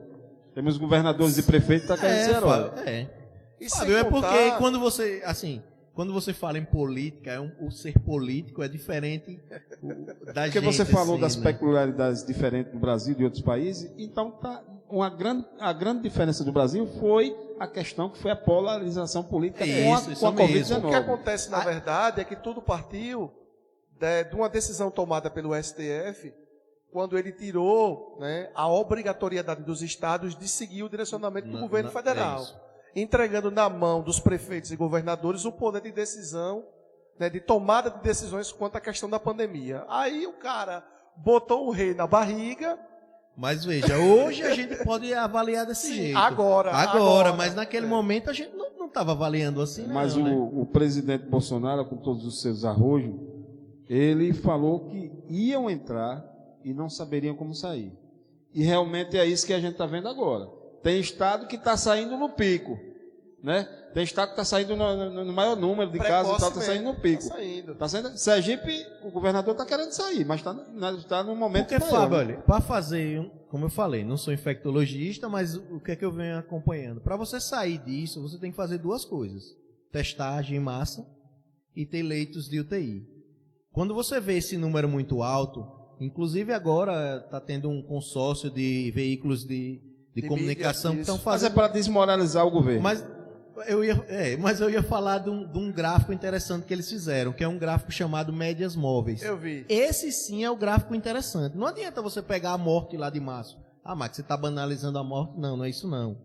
Temos governadores e prefeitos que estão querendo ser herói. Fábio, porque quando você fala em política, o ser político é diferente da gente. Porque você falou das né? peculiaridades diferentes do Brasil e de outros países, então a grande diferença do Brasil foi a questão que foi a polarização política com a Covid-19. O que acontece, na verdade, é que tudo partiu de uma decisão tomada pelo STF, quando ele tirou, né, a obrigatoriedade dos estados de seguir o direcionamento do governo federal. Entregando na mão dos prefeitos e governadores o poder de decisão, né, de tomada de decisões quanto à questão da pandemia. Aí o cara botou o rei na barriga. Mas veja, hoje a gente pode avaliar desse jeito. Agora, mas naquele momento a gente não estava avaliando assim. Mas o presidente Bolsonaro, com todos os seus arrojos, ele falou que iam entrar e não saberiam como sair. E realmente é isso que a gente está vendo agora. Tem estado que está saindo no pico, né? Tem estado que está saindo no maior número de casos e tal, está saindo no pico. Tá saindo. Sergipe, o governador está querendo sair, mas está no momento porque, Fábio, olha, para fazer, como eu falei, não sou infectologista, mas o que é que eu venho acompanhando? Para você sair disso, você tem que fazer duas coisas. Testagem em massa e ter leitos de UTI. Quando você vê esse número muito alto, inclusive agora está tendo um consórcio de veículos de comunicação que estão fazendo... Mas é para desmoralizar o governo. Mas eu ia falar de um gráfico interessante que eles fizeram, que é um gráfico chamado médias móveis. Eu vi. Esse sim é o gráfico interessante. Não adianta você pegar a morte lá de março. Ah, mas você está banalizando a morte? Não é isso não.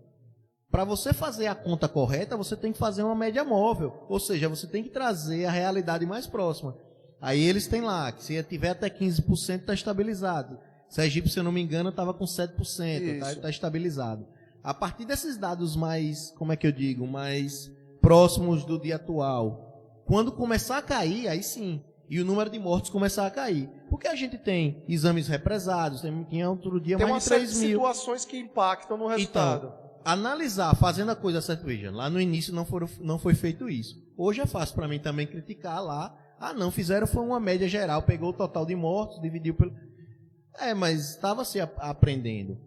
Para você fazer a conta correta, você tem que fazer uma média móvel. Ou seja, você tem que trazer a realidade mais próxima. Aí eles têm lá, que se tiver até 15% está estabilizado. Sergipe, se eu não me engano, estava com 7%, está estabilizado. A partir desses dados mais, como é que eu digo, mais próximos do dia atual, quando começar a cair, aí sim. e o número de mortos começar a cair. Porque a gente tem exames represados, tinha outro dia Tem uma mais de série 3 de mil. situações que impactam no resultado. Então, analisar, fazendo a coisa certa, veja, lá no início não foi feito isso. Hoje é fácil para mim também criticar lá. Não fizeram, foi uma média geral, pegou o total de mortos, dividiu pelo... mas estava se aprendendo.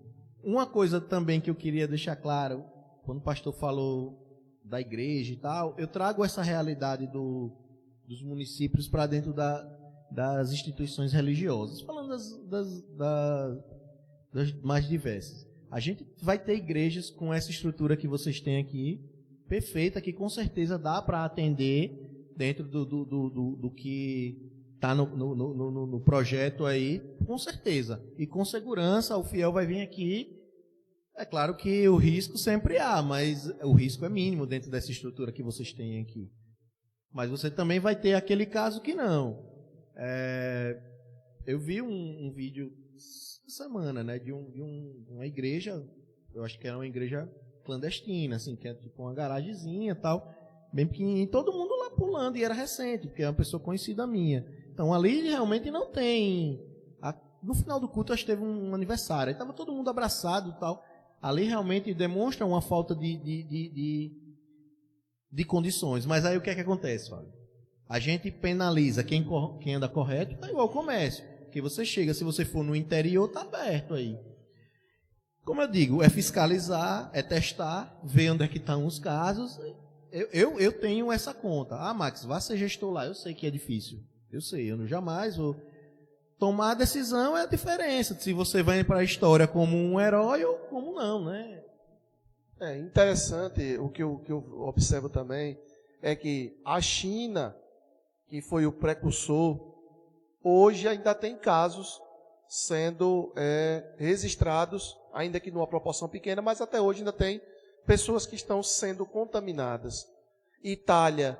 Uma coisa também que eu queria deixar claro, quando o pastor falou da igreja e tal, eu trago essa realidade dos municípios para dentro das instituições religiosas, falando das mais diversas. A gente vai ter igrejas com essa estrutura que vocês têm aqui, perfeita, que com certeza dá para atender dentro do que está no projeto aí, com certeza. E com segurança, o fiel vai vir aqui. É claro que o risco sempre há, mas o risco é mínimo dentro dessa estrutura que vocês têm aqui. Mas você também vai ter aquele caso que não. Eu vi um vídeo semana, né, de uma igreja, eu acho que era uma igreja clandestina, assim, que é tipo uma garagemzinha e tal, bem pequenininha, todo mundo lá pulando, e era recente, porque é uma pessoa conhecida minha. Então ali realmente não tem... No final do culto, acho que teve um aniversário, aí estava todo mundo abraçado e tal. Ali realmente demonstra uma falta de condições. Mas aí o que é que acontece, Fábio? A gente penaliza quem anda correto, tá igual o comércio. Porque você chega, se você for no interior, tá aberto aí. Como eu digo, é fiscalizar, é testar, ver onde é que estão os casos. Eu tenho essa conta. Max, vá ser gestor lá. Eu sei que é difícil. Eu sei, eu jamais vou... Tomar a decisão é a diferença. Se você vai para a história como um herói ou como não, né? É interessante, o que eu observo também, é que a China, que foi o precursor, hoje ainda tem casos sendo registrados, ainda que numa proporção pequena, mas até hoje ainda tem pessoas que estão sendo contaminadas. Itália,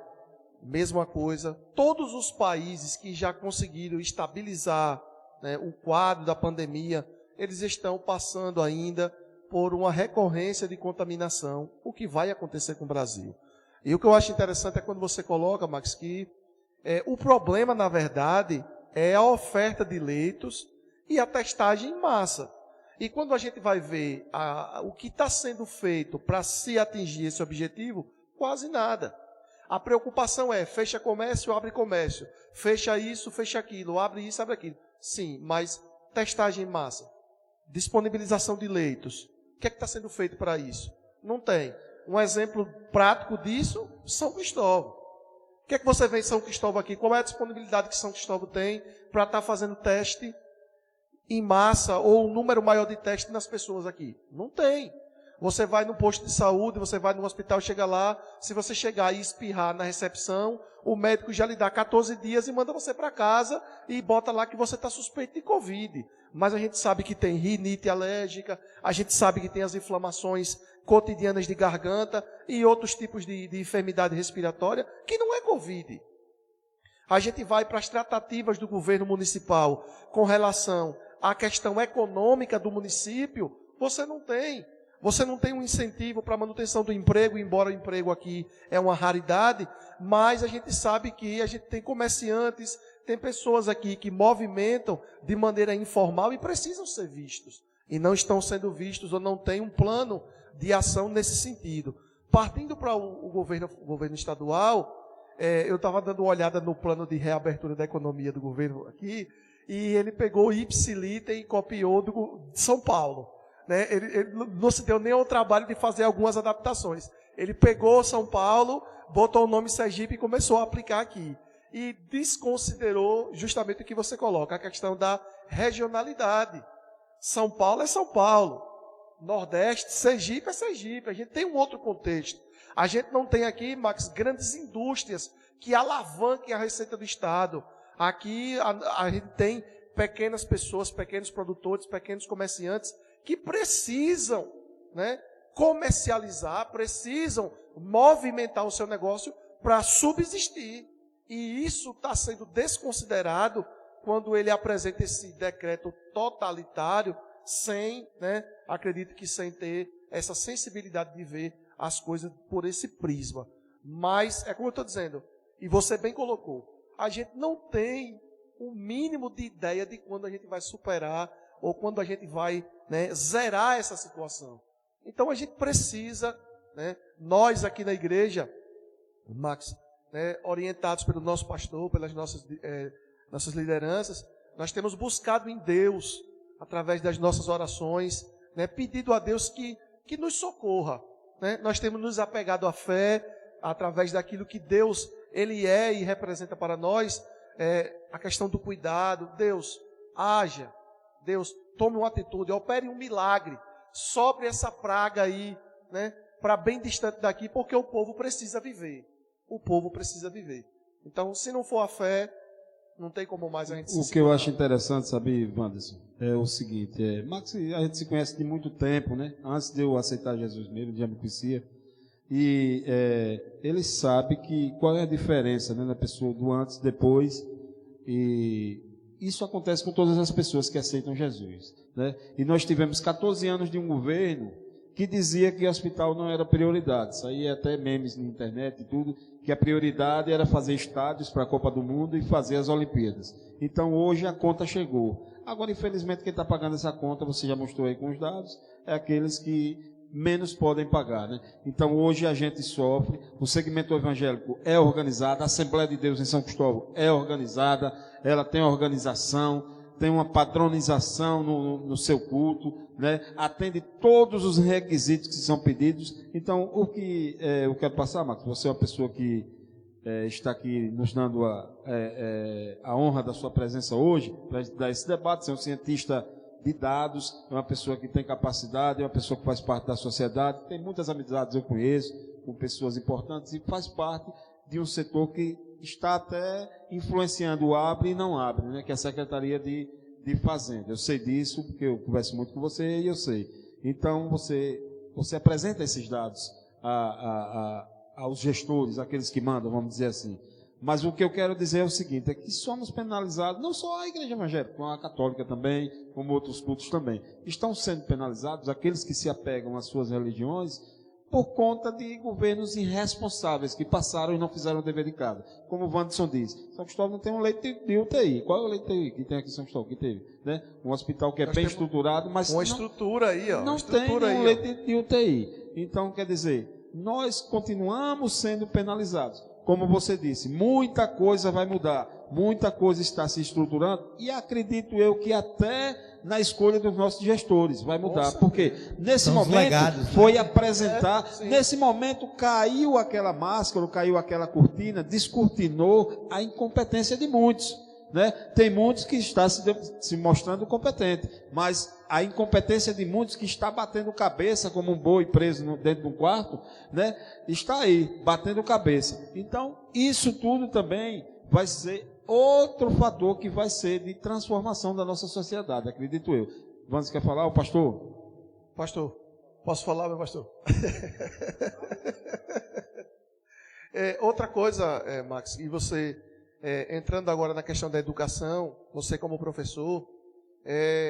mesma coisa. Todos os países que já conseguiram estabilizar, né, o quadro da pandemia, eles estão passando ainda por uma recorrência de contaminação, o que vai acontecer com o Brasil. E o que eu acho interessante é quando você coloca, Max, que o problema, na verdade, é a oferta de leitos e a testagem em massa. E quando a gente vai ver o que está sendo feito para se atingir esse objetivo, quase nada. A preocupação é, fecha comércio, abre comércio. Fecha isso, fecha aquilo. Abre isso, abre aquilo. Sim, mas testagem em massa. Disponibilização de leitos. O que é que está sendo feito para isso? Não tem. Um exemplo prático disso, São Cristóvão. O que é que você vê em São Cristóvão aqui? Qual é a disponibilidade que São Cristóvão tem para estar fazendo teste em massa ou um número maior de testes nas pessoas aqui? Não tem. Você vai no posto de saúde, você vai no hospital, chega lá, se você chegar e espirrar na recepção, o médico já lhe dá 14 dias e manda você para casa e bota lá que você está suspeito de Covid. Mas a gente sabe que tem rinite alérgica, a gente sabe que tem as inflamações cotidianas de garganta e outros tipos de enfermidade respiratória que não é Covid. A gente vai para as tratativas do governo municipal com relação à questão econômica do município, você não tem. Você não tem um incentivo para a manutenção do emprego, embora o emprego aqui é uma raridade, mas a gente sabe que a gente tem comerciantes, tem pessoas aqui que movimentam de maneira informal e precisam ser vistos. E não estão sendo vistos ou não tem um plano de ação nesse sentido. Partindo para o governo estadual, eu estava dando uma olhada no plano de reabertura da economia do governo aqui, e ele pegou o ipsiliter e copiou de São Paulo. Né? Ele não se deu nem ao trabalho de fazer algumas adaptações. Ele pegou São Paulo, botou o nome Sergipe e começou a aplicar aqui. E desconsiderou justamente o que você coloca, a questão da regionalidade. São Paulo é São Paulo. Nordeste, Sergipe é Sergipe. A gente tem um outro contexto. A gente não tem aqui, Max, grandes indústrias que alavanquem a receita do Estado. Aqui a gente tem pequenas pessoas, pequenos produtores, pequenos comerciantes que precisam, né, comercializar, precisam movimentar o seu negócio para subsistir. E isso está sendo desconsiderado quando ele apresenta esse decreto totalitário, sem, né, acredito que sem ter essa sensibilidade de ver as coisas por esse prisma. Mas, é como eu estou dizendo, e você bem colocou, a gente não tem o mínimo de ideia de quando a gente vai superar ou quando a gente vai, né, zerar essa situação. Então a gente precisa, né, nós aqui na igreja, Max, né, orientados pelo nosso pastor, pelas nossas lideranças, nós temos buscado em Deus, através das nossas orações, né, pedido a Deus que nos socorra. Né? Nós temos nos apegado à fé, através daquilo que Deus, Ele é e representa para nós, a questão do cuidado. Deus, haja. Deus, tome uma atitude, opere um milagre, sobre essa praga aí, né, para bem distante daqui, porque o povo precisa viver. O povo precisa viver. Então, se não for a fé, não tem como mais a gente se O que eu acho interessante, sabe, Wanderson, é o seguinte, Max, a gente se conhece de muito tempo, né? Antes de eu aceitar Jesus mesmo, já me conhecia, e ele sabe qual é a diferença, né, na pessoa do antes e depois, e isso acontece com todas as pessoas que aceitam Jesus, né? E nós tivemos 14 anos de um governo que dizia que o hospital não era prioridade. Isso aí é até memes na internet e tudo, que a prioridade era fazer estádios para a Copa do Mundo e fazer as Olimpíadas. Então hoje a conta chegou. Agora, infelizmente, quem está pagando essa conta, você já mostrou aí com os dados, é aqueles que menos podem pagar, né? Então hoje a gente sofre, o segmento evangélico é organizado, a Assembleia de Deus em São Cristóvão é organizada, ela tem organização, tem uma padronização no seu culto, né? Atende todos os requisitos que são pedidos. Então, o que eu quero passar, Marcos, você é uma pessoa que está aqui nos dando a honra da sua presença hoje, para dar esse debate. Você é um cientista de dados, é uma pessoa que tem capacidade, é uma pessoa que faz parte da sociedade, tem muitas amizades, eu conheço, com pessoas importantes, e faz parte de um setor que está até influenciando o abre e não abre, né, que é a Secretaria de Fazenda. Eu sei disso, porque eu converso muito com você e eu sei. Então, você apresenta esses dados aos gestores, aqueles que mandam, vamos dizer assim. Mas o que eu quero dizer é o seguinte, é que somos penalizados, não só a igreja evangélica, como a católica também, como outros cultos também. Estão sendo penalizados aqueles que se apegam às suas religiões por conta de governos irresponsáveis que passaram e não fizeram o dever de casa. Como o Wanderson diz, São Cristóvão não tem um leito de UTI. Qual é o leito de UTI que tem aqui em São Cristóvão? Que teve, né? Um hospital que é bem estruturado, mas uma estrutura aí, ó. Não tem um leito de UTI. Então, quer dizer, nós continuamos sendo penalizados. Como você disse, muita coisa vai mudar, muita coisa está se estruturando, e acredito eu que até na escolha dos nossos gestores vai mudar, porque nesse momento legados, foi apresentar, nesse momento caiu aquela máscara, caiu aquela cortina, descortinou a incompetência de muitos, né? Tem muitos que estão se mostrando competentes, mas a incompetência de muitos que está batendo cabeça como um boi preso dentro de um quarto, né? Está aí, batendo cabeça. Então, isso tudo também vai ser outro fator que vai ser de transformação da nossa sociedade, acredito eu. Vamos, quer falar, o pastor? Pastor, posso falar, meu pastor? Outra coisa, Max, e você, entrando agora na questão da educação, você como professor,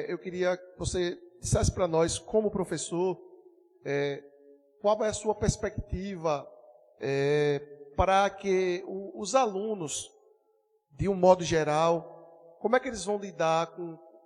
eu queria que você dissesse para nós, como professor, qual é a sua perspectiva para que os alunos, de um modo geral, como é que eles vão lidar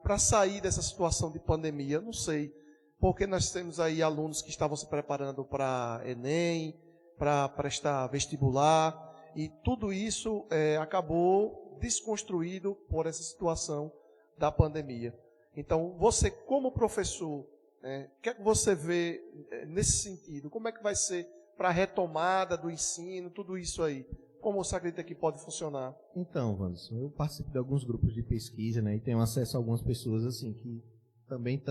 para sair dessa situação de pandemia? Eu não sei, porque nós temos aí alunos que estavam se preparando para Enem, para prestar vestibular, e tudo isso acabou desconstruído por essa situação da pandemia. Então, você como professor, o que é que você vê nesse sentido? Como é que vai ser para a retomada do ensino, tudo isso aí? Como você acredita que pode funcionar? Então, Wanderson, eu participo de alguns grupos de pesquisa, né, e tenho acesso a algumas pessoas assim que também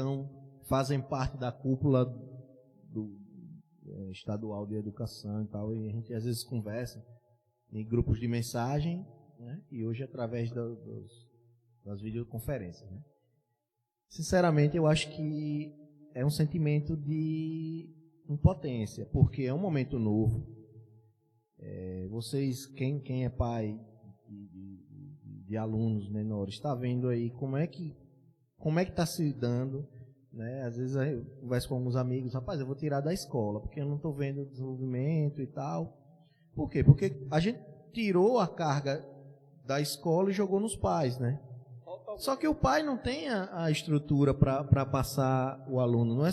fazem parte da cúpula do estadual de educação e tal, e a gente às vezes conversa em grupos de mensagem, né, e hoje através das videoconferências, né. Sinceramente, eu acho que é um sentimento de impotência, porque é um momento novo. Vocês, quem é pai de alunos menores, está vendo aí como é que está se dando, né? Às vezes eu converso com alguns amigos, rapaz, eu vou tirar da escola, porque eu não estou vendo o desenvolvimento e tal. Por quê? Porque a gente tirou a carga da escola e jogou nos pais, né? Só que o pai não tem a estrutura para passar o aluno, não é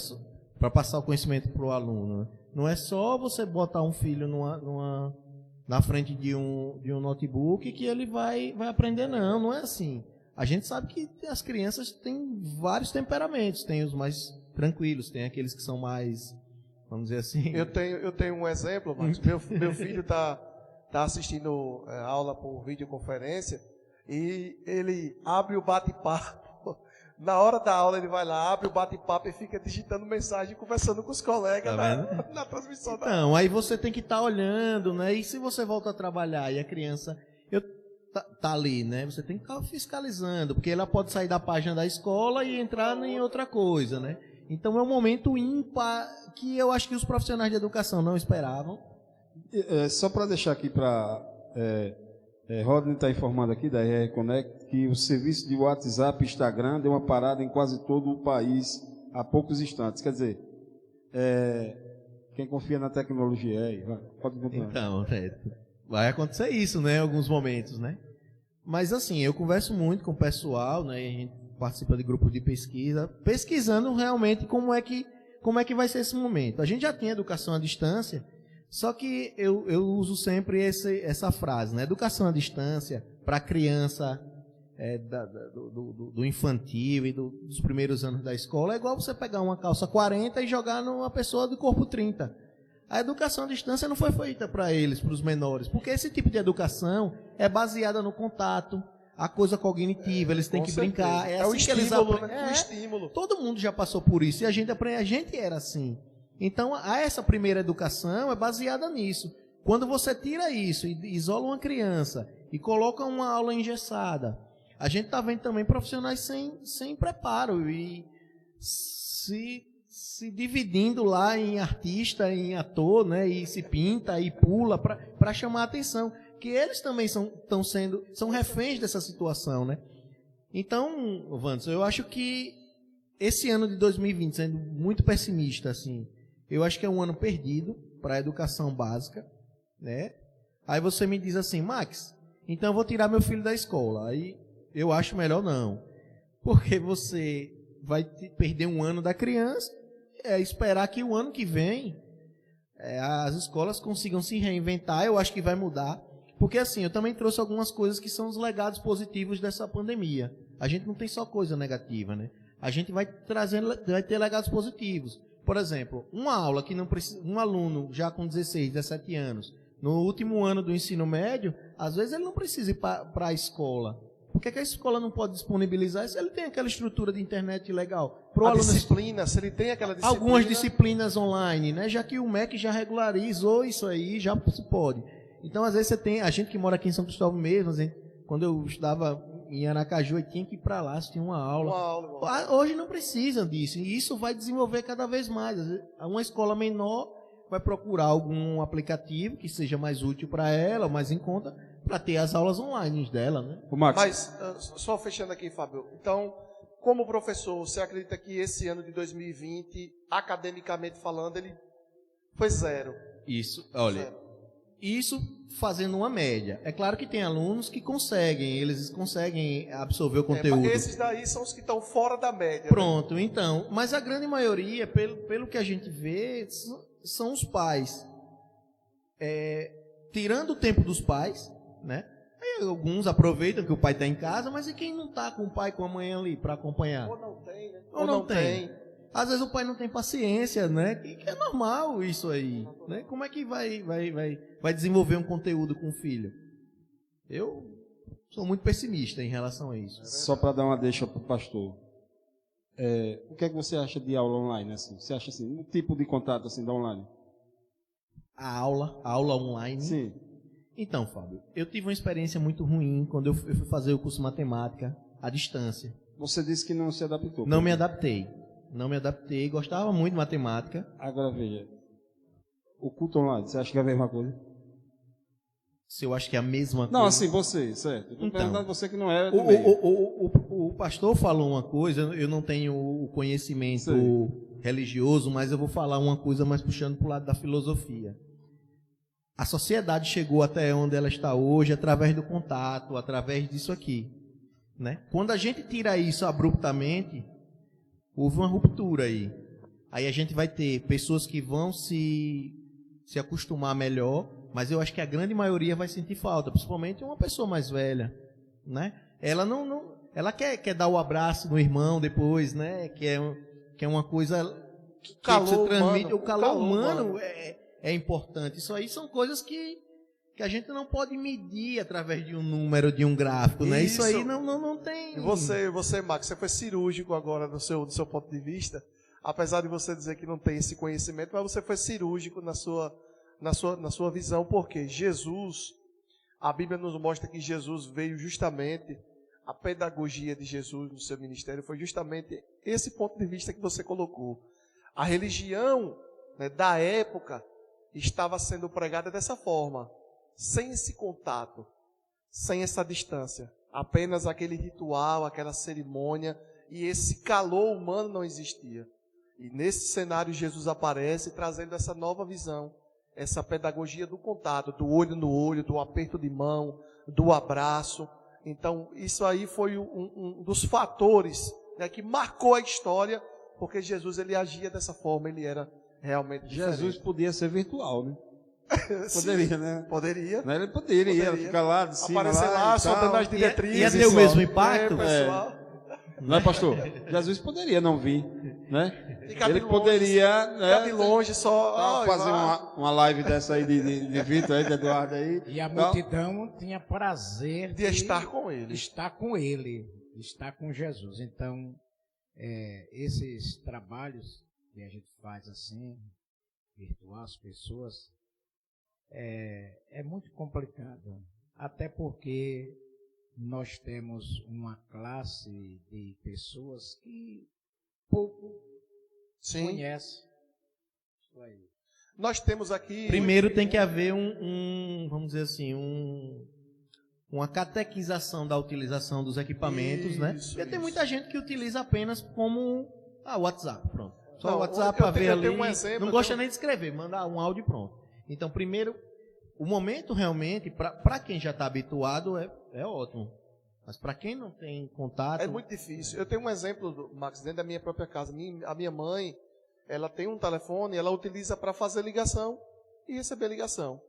para passar o conhecimento para o aluno. Né? Não é só você botar um filho na frente de um notebook que ele vai aprender, não é assim. A gente sabe que as crianças têm vários temperamentos, tem os mais tranquilos, tem aqueles que são mais, vamos dizer assim... Eu tenho um exemplo, Marcos. Meu filho está assistindo aula por videoconferência e ele abre o bate-papo. Na hora da aula ele vai lá, abre o bate-papo e fica digitando mensagem, conversando com os colegas na transmissão da aula. Então, aí você tem que estar olhando, né? E se você volta a trabalhar e a criança tá ali, né? Você tem que estar fiscalizando, porque ela pode sair da página da escola e entrar em outra coisa, né? Então é um momento ímpar que eu acho que os profissionais de educação não esperavam. Só para deixar aqui para... Rodney está informando aqui da RR Connect que o serviço de WhatsApp e Instagram deu uma parada em quase todo o país há poucos instantes. Quer dizer, quem confia na tecnologia pode continuar. Então, vai acontecer isso, né, em alguns momentos, né? Mas assim, eu converso muito com o pessoal, né? A gente participa de grupos de pesquisa, pesquisando realmente como é que vai ser esse momento. A gente já tem educação à distância. Só que eu uso sempre essa frase, né? Educação à distância para a criança do infantil e dos primeiros anos da escola é igual você pegar uma calça 40 e jogar numa pessoa do corpo 30. A educação à distância não foi feita para eles, para os menores, porque esse tipo de educação é baseada no contato, a coisa cognitiva, eles têm que brincar. É assim o que eles estímulo, aprendem. né? O estímulo. Todo mundo já passou por isso e a gente era assim. Então, essa primeira educação é baseada nisso. Quando você tira isso e isola uma criança e coloca uma aula engessada, a gente está vendo também profissionais sem preparo e se dividindo lá em artista, em ator, né, e se pinta e pula para chamar a atenção, que eles também são reféns dessa situação, né? Então, Wanderson, eu acho que esse ano de 2020, sendo muito pessimista, assim, eu acho que é um ano perdido para a educação básica, né? Aí você me diz assim, Max, então eu vou tirar meu filho da escola. Aí eu acho melhor não, porque você vai perder um ano da criança, esperar que o ano que vem as escolas consigam se reinventar. Eu acho que vai mudar, porque assim, eu também trouxe algumas coisas que são os legados positivos dessa pandemia. A gente não tem só coisa negativa, né? A gente vai ter legados positivos. Por exemplo, uma aula que não precisa, um aluno já com 16, 17 anos, no último ano do ensino médio, às vezes ele não precisa ir para a escola. Por que a escola não pode disponibilizar se ele tem aquela estrutura de internet legal? Pro aluno, disciplina, se ele tem aquela disciplina... Algumas disciplinas online, né? Já que o MEC já regularizou isso aí, já se pode. Então, às vezes você tem, a gente que mora aqui em São Cristóvão mesmo, quando eu estudava em Aracaju, eu tinha que ir para lá, assistir uma aula. Hoje não precisam disso, e isso vai desenvolver cada vez mais. Uma escola menor vai procurar algum aplicativo que seja mais útil para ela, mais em conta, para ter as aulas online dela, né? Mas, só fechando aqui, Fábio, então, como professor, você acredita que esse ano de 2020, academicamente falando, ele foi zero? Isso, olha... Zero. Isso fazendo uma média. É claro que tem alunos que eles conseguem absorver o conteúdo. Mas esses daí são os que estão fora da média. Pronto, né? Então. Mas a grande maioria, pelo que a gente vê, são os pais. Tirando o tempo dos pais, né? Aí alguns aproveitam que o pai está em casa, mas e quem não está com o pai e com a mãe ali para acompanhar? Ou não tem, né? Ou não tem. Às vezes o pai não tem paciência, né? Que é normal isso aí, né? Como é que vai desenvolver um conteúdo com o filho? Eu sou muito pessimista em relação a isso. Só para dar uma deixa para o pastor. O que é que você acha de aula online? Assim? Você acha assim, um tipo de contato assim da online? A aula online? Sim. Então, Fábio, eu tive uma experiência muito ruim quando eu fui fazer o curso de matemática à distância. Você disse que não se adaptou. Não me adaptei, gostava muito de matemática. Agora veja, o culto online, você acha que é a mesma coisa? Se eu acho que é a mesma coisa... Não, assim, você, certo. Estou perguntando você que não é do o pastor falou uma coisa, eu não tenho o conhecimento religioso, mas eu vou falar uma coisa mais puxando para o lado da filosofia. A sociedade chegou até onde ela está hoje através do contato, através disso aqui, né? Quando a gente tira isso abruptamente, houve uma ruptura aí. Aí a gente vai ter pessoas que vão se acostumar melhor, mas eu acho que a grande maioria vai sentir falta, principalmente uma pessoa mais velha, né? Ela ela quer dar o abraço no irmão depois, né? Que é uma coisa que você transmite. O calor humano é importante. Isso aí são coisas que a gente não pode medir através de um número, de um gráfico, né? Isso aí não tem... E você, Max, você foi cirúrgico agora do seu ponto de vista, apesar de você dizer que não tem esse conhecimento, mas você foi cirúrgico na sua visão, porque Jesus, a Bíblia nos mostra que Jesus veio justamente, a pedagogia de Jesus no seu ministério foi justamente esse ponto de vista que você colocou. A religião, né, da época estava sendo pregada dessa forma, sem esse contato, sem essa distância, apenas aquele ritual, aquela cerimônia, e esse calor humano não existia. E nesse cenário Jesus aparece trazendo essa nova visão, essa pedagogia do contato, do olho no olho, do aperto de mão, do abraço. Então isso aí foi um dos fatores, né, que marcou a história, porque Jesus ele agia dessa forma, ele era realmente diferente. Jesus podia ser virtual, né? Poderia, né? Poderia. Ele poderia ficar lá de cima, aparecer lá, só dando as Ia diretrizes. ter o mesmo impacto? Pessoal. Não é, pastor? Jesus poderia não vir, né? Ficar Ele de longe, poderia, ficar né? de longe só. Fazer uma live dessa aí de Vitor aí, de Eduardo aí. E a multidão tinha prazer de estar com ele. Estar com ele, estar com Jesus. Então, esses trabalhos que a gente faz assim, virtual as pessoas, é muito complicado. Até porque nós temos uma classe de pessoas que pouco conhecem isso aí. Nós temos aqui... Primeiro tem que haver vamos dizer assim, uma catequização da utilização dos equipamentos, né? Porque tem muita gente que utiliza apenas como WhatsApp, pronto. Só o WhatsApp para ver ali, não gosta nem de escrever, manda um áudio e pronto. Então, primeiro, o momento realmente, para quem já está habituado, é ótimo. Mas para quem não tem contato... É muito difícil. Eu tenho um exemplo, Max, dentro da minha própria casa. A minha mãe, ela tem um telefone, ela utiliza para fazer ligação e receber ligação.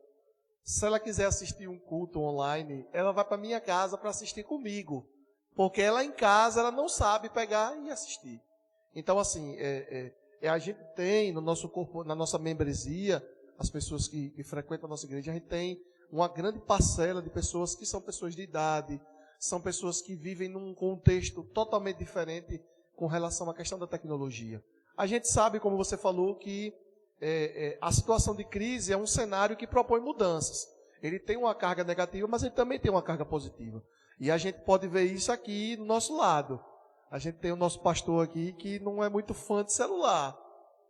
Se ela quiser assistir um culto online, ela vai para minha casa para assistir comigo. Porque ela em casa, ela não sabe pegar e assistir. Então, assim, a gente tem no nosso corpo, na nossa membresia, as pessoas que frequentam a nossa igreja, a gente tem uma grande parcela de pessoas que são pessoas de idade, são pessoas que vivem num contexto totalmente diferente com relação à questão da tecnologia. A gente sabe, como você falou, que a situação de crise é um cenário que propõe mudanças. Ele tem uma carga negativa, mas ele também tem uma carga positiva. E a gente pode ver isso aqui do nosso lado. A gente tem o nosso pastor aqui que não é muito fã de celular.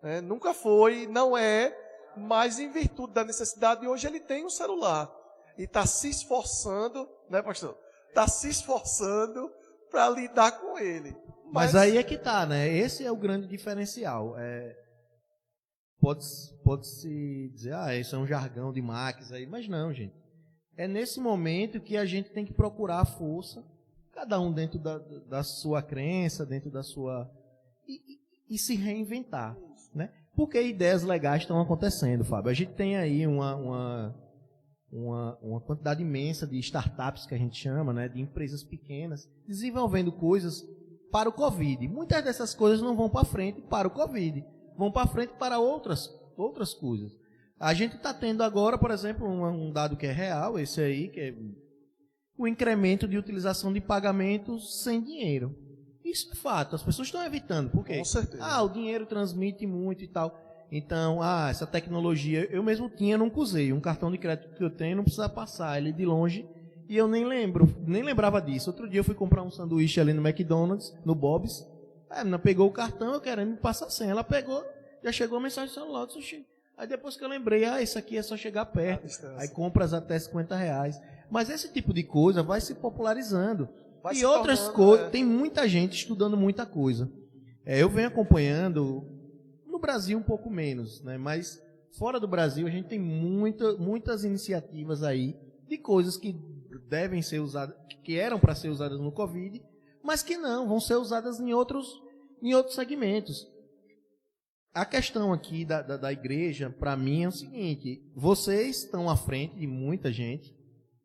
Né? Nunca foi, não é, mas em virtude da necessidade, hoje ele tem um celular. E está se esforçando, né, pastor? Está se esforçando para lidar com ele. Mas aí é que está, né? Esse é o grande diferencial. Pode-se dizer, isso é um jargão de máquinas aí, mas não, gente. É nesse momento que a gente tem que procurar a força, cada um dentro da sua crença, dentro da sua... E se reinventar, né? Porque ideias legais estão acontecendo, Fábio. A gente tem aí uma quantidade imensa de startups que a gente chama, né? De empresas pequenas, desenvolvendo coisas para o Covid. Muitas dessas coisas não vão para frente para o Covid, vão para frente para outras coisas. A gente está tendo agora, por exemplo, um dado que é real, esse aí, que é o incremento de utilização de pagamentos sem dinheiro. Isso é fato, as pessoas estão evitando. Por quê? Com certeza. O dinheiro transmite muito e tal. Então, essa tecnologia, eu mesmo tinha, nunca usei. Um cartão de crédito que eu tenho, não precisa passar ele de longe. E eu nem lembrava disso. Outro dia eu fui comprar um sanduíche ali no McDonald's, no Bob's. A menina pegou o cartão, eu querendo me passar a senha. Ela pegou, já chegou a mensagem do celular. Aí depois que eu lembrei, isso aqui é só chegar perto. Aí compras até R$50. Mas esse tipo de coisa vai se popularizando. E outras coisas, tem muita gente estudando muita coisa. Eu venho acompanhando, no Brasil um pouco menos, né? Mas fora do Brasil, a gente tem muitas iniciativas aí de coisas que devem ser usadas, que eram para ser usadas no Covid, mas que não, vão ser usadas em outros segmentos. A questão aqui da igreja, para mim, é o seguinte: vocês estão à frente de muita gente,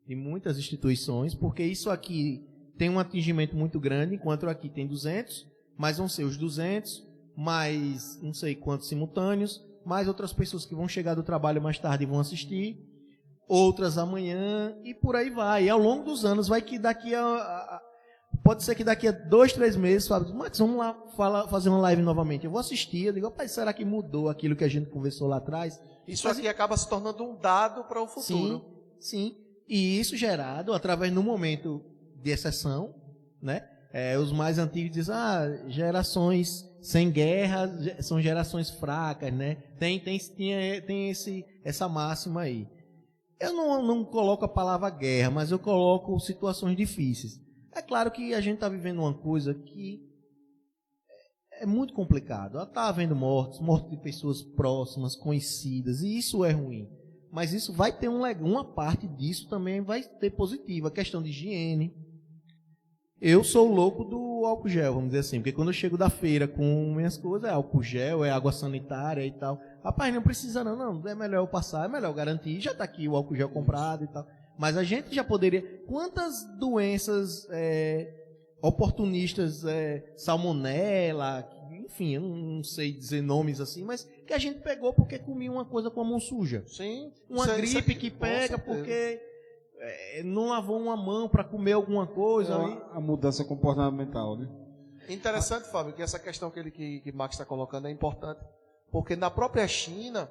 de muitas instituições, porque isso aqui tem um atingimento muito grande, enquanto aqui tem 200, mas vão ser os 200, mais não sei quantos simultâneos, mais outras pessoas que vão chegar do trabalho mais tarde e vão assistir, outras amanhã, e por aí vai. E ao longo dos anos, vai que pode ser que daqui a 2, 3 meses, Fábio, Max, vamos lá fazer uma live novamente. Eu vou assistir, eu digo, rapaz, será que mudou aquilo que a gente conversou lá atrás? Isso aqui acaba se tornando um dado para o futuro. Sim. E isso gerado através de um momento de exceção, né? Os mais antigos dizem, gerações sem guerra são gerações fracas, né? Tem essa máxima aí. Eu não coloco a palavra guerra, mas eu coloco situações difíceis. É claro que a gente está vivendo uma coisa que é muito complicado. Está havendo mortes de pessoas próximas, conhecidas, e isso é ruim. Mas isso vai ter uma parte disso também vai ter positiva. A questão de higiene. Eu sou louco do álcool gel, vamos dizer assim, porque quando eu chego da feira com minhas coisas, é álcool gel, é água sanitária e tal. Rapaz, não precisa não, é melhor eu passar, é melhor eu garantir, já está aqui o álcool gel comprado e tal. Mas a gente já poderia... Quantas doenças oportunistas, salmonela, enfim, eu não sei dizer nomes assim, mas que a gente pegou porque comia uma coisa com a mão suja. Sim. Uma gripe que pega porque não lavou uma mão para comer alguma coisa. A mudança comportamental, né? Interessante, Fábio, que essa questão que Max está colocando é importante. Porque na própria China,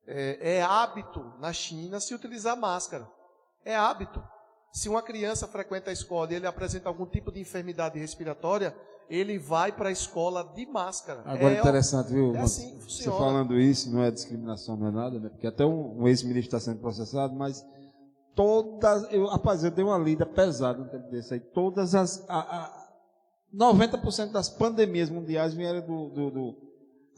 é hábito na China se utilizar máscara. É hábito. Se uma criança frequenta a escola e ele apresenta algum tipo de enfermidade respiratória, ele vai para a escola de máscara. Agora, interessante, viu? Assim que você funciona. falando isso, não é discriminação, não é nada, né? Porque até um ex-ministro está sendo processado, mas rapaz, eu dei uma lida pesada no tempo desse aí. 90% das pandemias mundiais vieram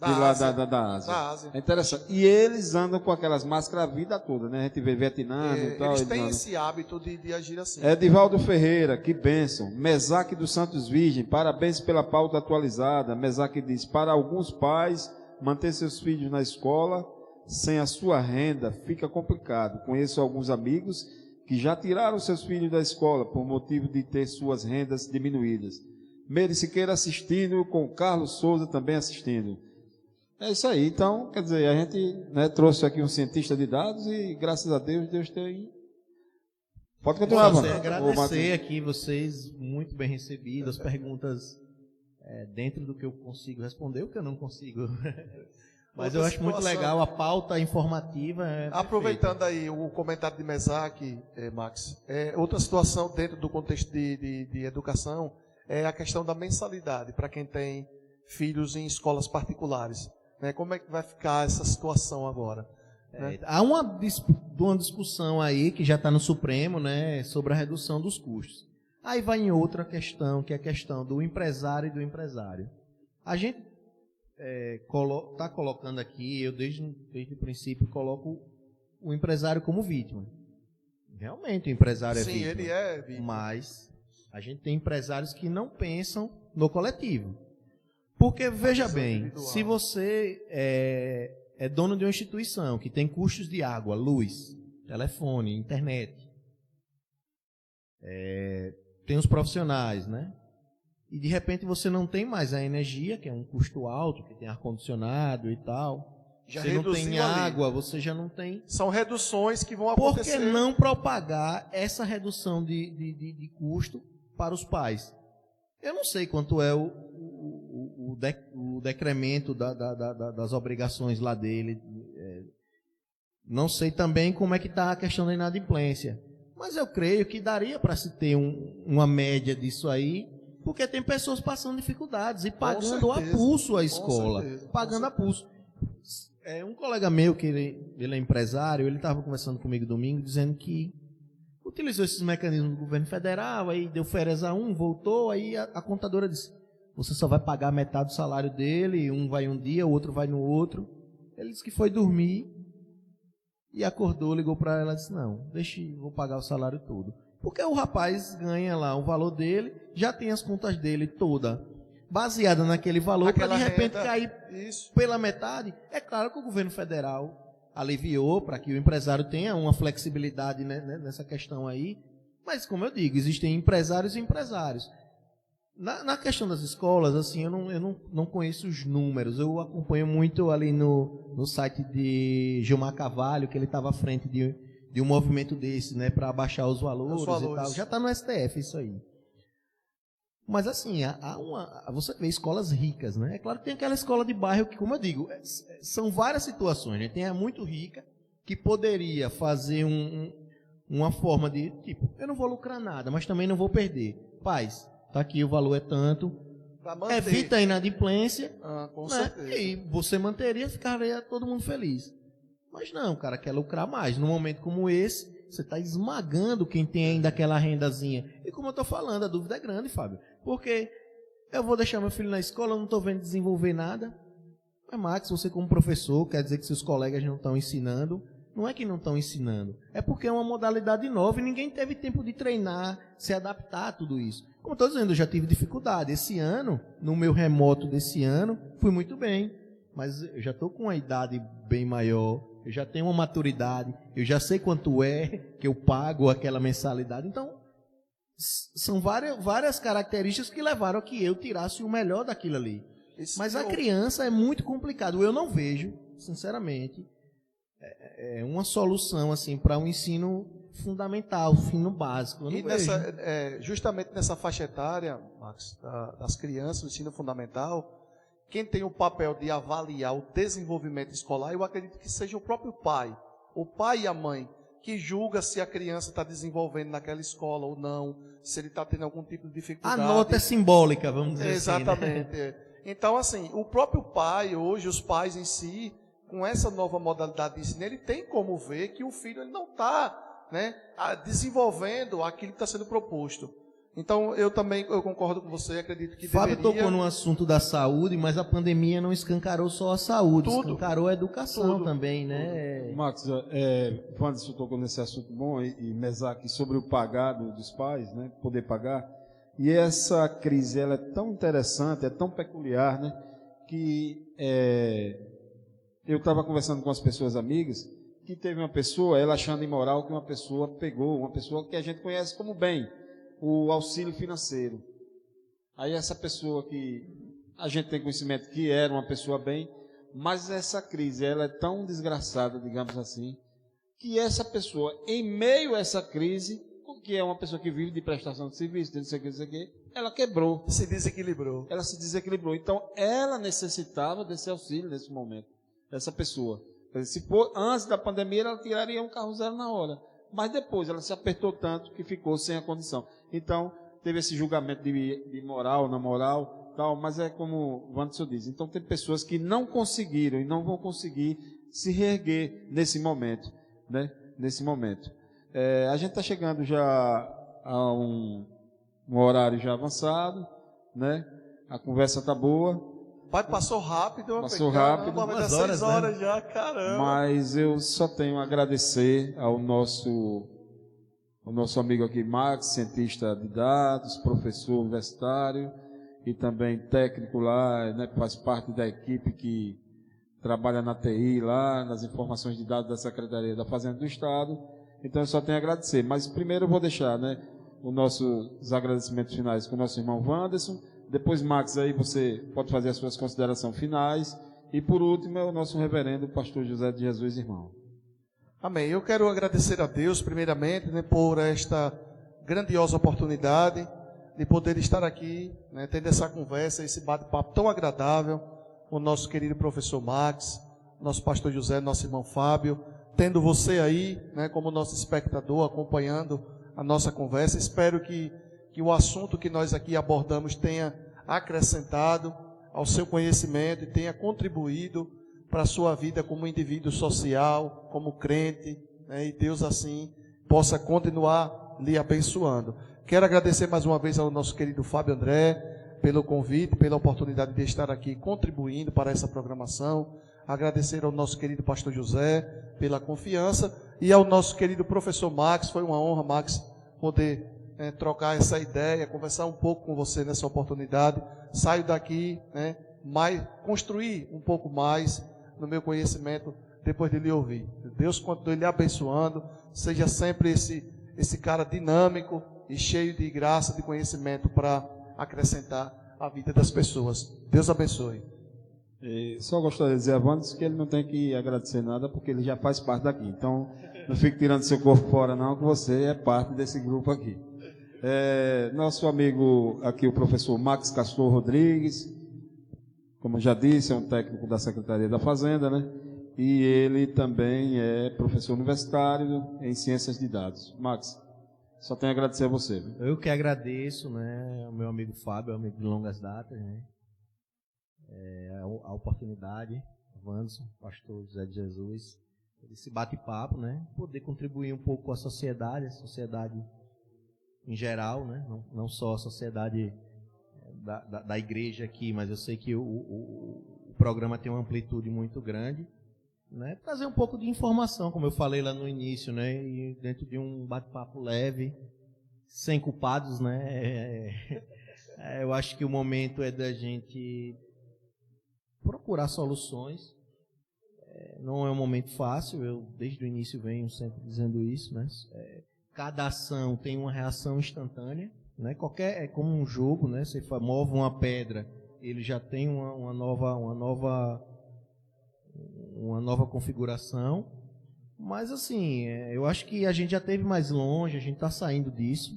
da Ásia. Da Ásia. É interessante. E eles andam com aquelas máscaras a vida toda, né? A gente vê Vietnã e tal. Eles têm esse hábito de agir assim. Edivaldo Ferreira, que bênção. Mesaque dos Santos Virgem, parabéns pela pauta atualizada. Mesaque diz, para alguns pais, manter seus filhos na escola sem a sua renda fica complicado. Conheço alguns amigos que já tiraram seus filhos da escola por motivo de ter suas rendas diminuídas. Meire Siqueira assistindo, com Carlos Souza também assistindo. É isso aí. Então, quer dizer, a gente, né, trouxe aqui um cientista de dados e, graças a Deus tem... Pode continuar, mano. Agradecer aqui vocês, muito bem recebidos, as perguntas dentro do que eu consigo responder, o que eu não consigo. Mas eu acho muito legal a pauta informativa. Aproveitando aí o comentário de Mesaque, Max, outra situação dentro do contexto de educação é a questão da mensalidade para quem tem filhos em escolas particulares. Né? Como é que vai ficar essa situação agora? Né? Há uma discussão aí que já está no Supremo, né, sobre a redução dos custos. Aí vai em outra questão, que é a questão do empresário e do empresário. A gente está colocando aqui, eu desde o princípio coloco o empresário como vítima. Realmente o empresário é vítima. Sim, ele é vítima. Mas a gente tem empresários que não pensam no coletivo. Porque, veja bem, se você é dono de uma instituição que tem custos de água, luz, telefone, internet, tem os profissionais, né? E de repente você não tem mais a energia, que é um custo alto, que tem ar-condicionado e tal. Você não tem água, você já não tem. São reduções que vão acontecer. Por que não propagar essa redução de custo para os pais? Eu não sei quanto é o decremento das obrigações lá dele. Não sei também como é que está a questão da inadimplência. Mas eu creio que daria para se ter uma média disso aí, porque tem pessoas passando dificuldades e pagando a pulso a escola. Pagando a pulso. Um colega meu, que ele é empresário, ele estava conversando comigo domingo, dizendo que utilizou esses mecanismos do governo federal, aí deu férias a um, voltou, aí a contadora disse, você só vai pagar metade do salário dele, um vai um dia, o outro vai no outro. Ele Ele disse que foi dormir e acordou, ligou para ela e disse, não, deixa, vou pagar o salário todo. Porque o rapaz ganha lá o valor dele, já tem as contas dele toda baseada naquele valor, para de repente cair pela metade. É claro que o governo federal aliviou para que o empresário tenha uma flexibilidade, né, nessa questão aí, mas como eu digo, existem empresários e empresários. Na questão das escolas, assim, eu não conheço os números, eu acompanho muito ali no site de Gilmar Carvalho, que ele estava à frente de um movimento desse, né, para abaixar os valores e tal. Já está no STF isso aí. Mas assim, você vê escolas ricas, né? É claro que tem aquela escola de bairro que, como eu digo, são várias situações, né? Tem a muito rica que poderia fazer uma forma de, tipo, eu não vou lucrar nada, mas também não vou perder. Paz, tá aqui, o valor é tanto, evita a inadimplência, com né? certeza. E você manteria, ficaria todo mundo feliz. Mas não, o cara quer lucrar mais. Num momento como esse, você está esmagando quem tem ainda aquela rendazinha. E como eu estou falando, a dúvida é grande, Fábio. Porque eu vou deixar meu filho na escola, eu não estou vendo desenvolver nada. Mas, Max, você como professor, quer dizer que seus colegas não estão ensinando? Não é que não estão ensinando. É porque é uma modalidade nova e ninguém teve tempo de treinar, se adaptar a tudo isso. Como eu estou dizendo, eu já tive dificuldade. Esse ano, no meu remoto desse ano, fui muito bem. Mas eu já estou com uma idade bem maior, eu já tenho uma maturidade, eu já sei quanto é que eu pago aquela mensalidade. Então, são várias características que levaram a que eu tirasse o melhor daquilo ali. Mas a criança é muito complicado. Eu não vejo, sinceramente, uma solução assim para um ensino fundamental, ensino básico. Eu não vejo. Justamente nessa faixa etária, Max, das crianças, do ensino fundamental, quem tem o papel de avaliar o desenvolvimento escolar, eu acredito que seja o próprio pai, o pai e a mãe, que julga se a criança está desenvolvendo naquela escola ou não, se ele está tendo algum tipo de dificuldade. A nota é simbólica, vamos dizer Exatamente. assim. Né? Então, assim, o próprio pai, hoje, os pais em si, com essa nova modalidade de ensino, ele tem como ver que o filho ele não está, né, desenvolvendo aquilo que está sendo proposto. Então, eu concordo com você, acredito que Fábio tocou no assunto da saúde, mas a pandemia não escancarou só a saúde, escancarou a educação também, né? Max, Wanderson tocou nesse assunto bom, e Mesaque, sobre o pagar dos pais, né, poder pagar. E essa crise, ela é tão interessante, é tão peculiar, né, que eu estava conversando com as pessoas amigas, que teve uma pessoa, ela achando imoral que uma pessoa pegou, uma pessoa que a gente conhece como bem, o auxílio financeiro. Aí essa pessoa que a gente tem conhecimento que era uma pessoa bem, mas essa crise, ela é tão desgraçada, digamos assim, que essa pessoa, em meio a essa crise, que é uma pessoa que vive de prestação de serviço, de não sei o que, ela quebrou. Se desequilibrou. Ela se desequilibrou. Então, ela necessitava desse auxílio nesse momento, essa pessoa. Se for antes da pandemia, ela tiraria um carro zero na hora. Mas depois ela se apertou tanto que ficou sem a condição. Então, teve esse julgamento de moral, na moral, tal, mas é como o Wanderson diz. Então, tem pessoas que não conseguiram e não vão conseguir se reerguer nesse momento, né? Nesse momento. A gente está chegando já a um horário já avançado, né? A conversa está boa. Pai, passou rápido. Passou rápido. Vai dar 6 horas já, caramba. Mas eu só tenho a agradecer ao nosso amigo aqui, Max, cientista de dados, professor universitário e também técnico lá, né, faz parte da equipe que trabalha na TI lá, nas informações de dados da Secretaria da Fazenda do Estado. Então eu só tenho a agradecer. Mas primeiro eu vou deixar, né, os agradecimentos finais com o nosso irmão Wanderson. Depois, Max, aí você pode fazer as suas considerações finais. E, por último, é o nosso reverendo pastor José de Jesus, irmão. Amém. Eu quero agradecer a Deus, primeiramente, né, por esta grandiosa oportunidade de poder estar aqui, né, tendo essa conversa, esse bate-papo tão agradável com o nosso querido professor Max, nosso pastor José, nosso irmão Fábio, tendo você aí, né, como nosso espectador, acompanhando a nossa conversa. Espero que o assunto que nós aqui abordamos tenha acrescentado ao seu conhecimento e tenha contribuído para a sua vida como indivíduo social, como crente, né, e Deus assim possa continuar lhe abençoando. Quero agradecer mais uma vez ao nosso querido Fábio André pelo convite, pela oportunidade de estar aqui contribuindo para essa programação. agradecer ao nosso querido pastor José pela confiança e ao nosso querido professor Max. Foi uma honra, Max, poder trocar essa ideia, conversar um pouco com você nessa oportunidade. Saio daqui, construir um pouco mais no meu conhecimento depois de lhe ouvir. Deus continue lhe abençoando, seja sempre esse cara dinâmico e cheio de graça, de conhecimento para acrescentar a vida das pessoas. Deus abençoe. Só gostaria de dizer a Wanderson que ele não tem que agradecer nada, porque ele já faz parte daqui. Então, não fique tirando seu corpo fora não, que você é parte desse grupo aqui. Nosso amigo aqui, o professor Max Castor Rodrigues, como eu já disse, é um técnico da Secretaria da Fazenda, né? E ele também é professor universitário em Ciências de Dados. Max, só tenho a agradecer a você. Eu que agradeço, né, ao meu amigo Fábio, amigo de longas datas, né? A oportunidade, Wanderson, pastor José de Jesus, esse bate-papo, né? Poder contribuir um pouco com a sociedade em geral, né? Não só a sociedade da igreja aqui, mas eu sei que o programa tem uma amplitude muito grande, né? Trazer um pouco de informação, como eu falei lá no início, né? E dentro de um bate-papo leve, sem culpados, né? Eu acho que o momento é da gente procurar soluções. Não é um momento fácil, eu desde o início venho sempre dizendo isso, né? Cada ação tem uma reação instantânea, né? É como um jogo, né? Você move uma pedra, ele já tem uma nova configuração. Mas assim, eu acho que a gente já esteve mais longe, a gente está saindo disso.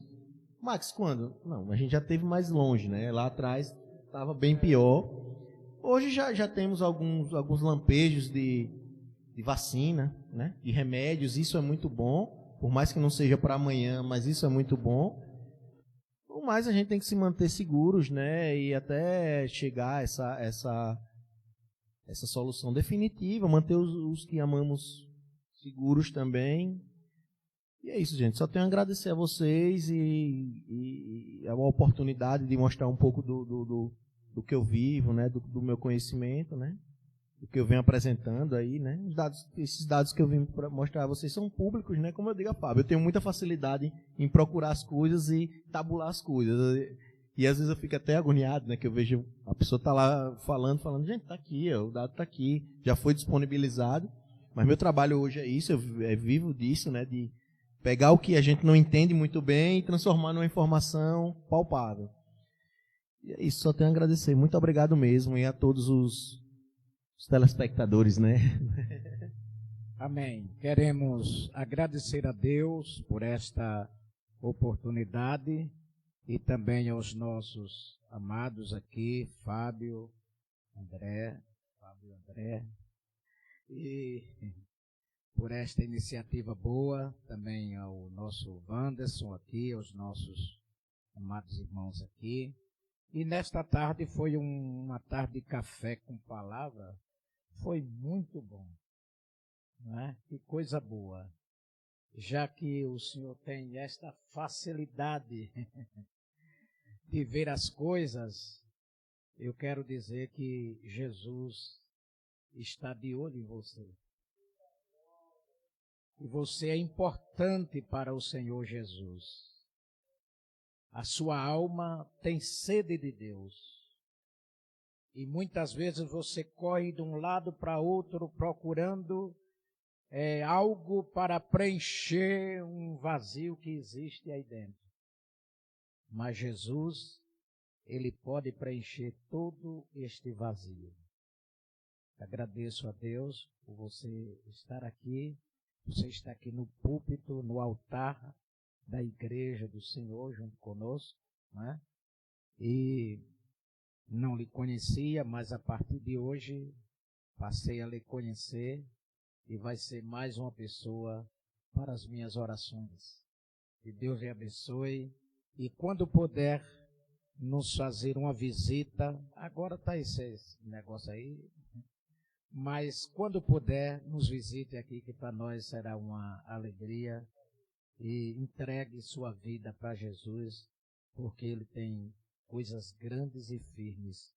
Max, quando? Não, a gente já esteve mais longe, né? Lá atrás estava bem pior. Hoje já temos alguns lampejos de vacina, né? De remédios, isso é muito bom. Por mais que não seja para amanhã, mas isso é muito bom. Mas a gente tem que se manter seguros, né? E até chegar a essa solução definitiva, manter os que amamos seguros também. E é isso, gente. Só tenho a agradecer a vocês e a oportunidade de mostrar um pouco do que eu vivo, né? Do meu conhecimento, né? Do que eu venho apresentando aí, né? Esses dados que eu vim mostrar a vocês são públicos, né? Como eu digo a Fábio, eu tenho muita facilidade em procurar as coisas e tabular as coisas. E às vezes eu fico até agoniado, né? Que eu vejo a pessoa tá lá falando, gente, tá aqui, o dado tá aqui, já foi disponibilizado. Mas meu trabalho hoje é isso, eu vivo disso, né? De pegar o que a gente não entende muito bem e transformar numa informação palpável. E é isso, só tenho a agradecer. Muito obrigado mesmo e a todos os telespectadores, né? Amém. Queremos agradecer a Deus por esta oportunidade e também aos nossos amados aqui, Fábio, André, e por esta iniciativa boa, também ao nosso Wanderson aqui, aos nossos amados irmãos aqui. E nesta tarde foi uma tarde de café com palavra, foi muito bom, né? Que coisa boa, já que o Senhor tem esta facilidade de ver as coisas, eu quero dizer que Jesus está de olho em você. E você é importante para o Senhor Jesus. A sua alma tem sede de Deus. E muitas vezes você corre de um lado para outro procurando algo para preencher um vazio que existe aí dentro. Mas Jesus, Ele pode preencher todo este vazio. Agradeço a Deus por você estar aqui. Você está aqui no púlpito, no altar da igreja do Senhor junto conosco, né? E não lhe conhecia, mas a partir de hoje passei a lhe conhecer e vai ser mais uma pessoa para as minhas orações. Que Deus lhe abençoe e quando puder nos fazer uma visita, agora está esse negócio aí, mas quando puder nos visite aqui, que para nós será uma alegria, e entregue sua vida para Jesus, porque Ele tem coisas grandes e firmes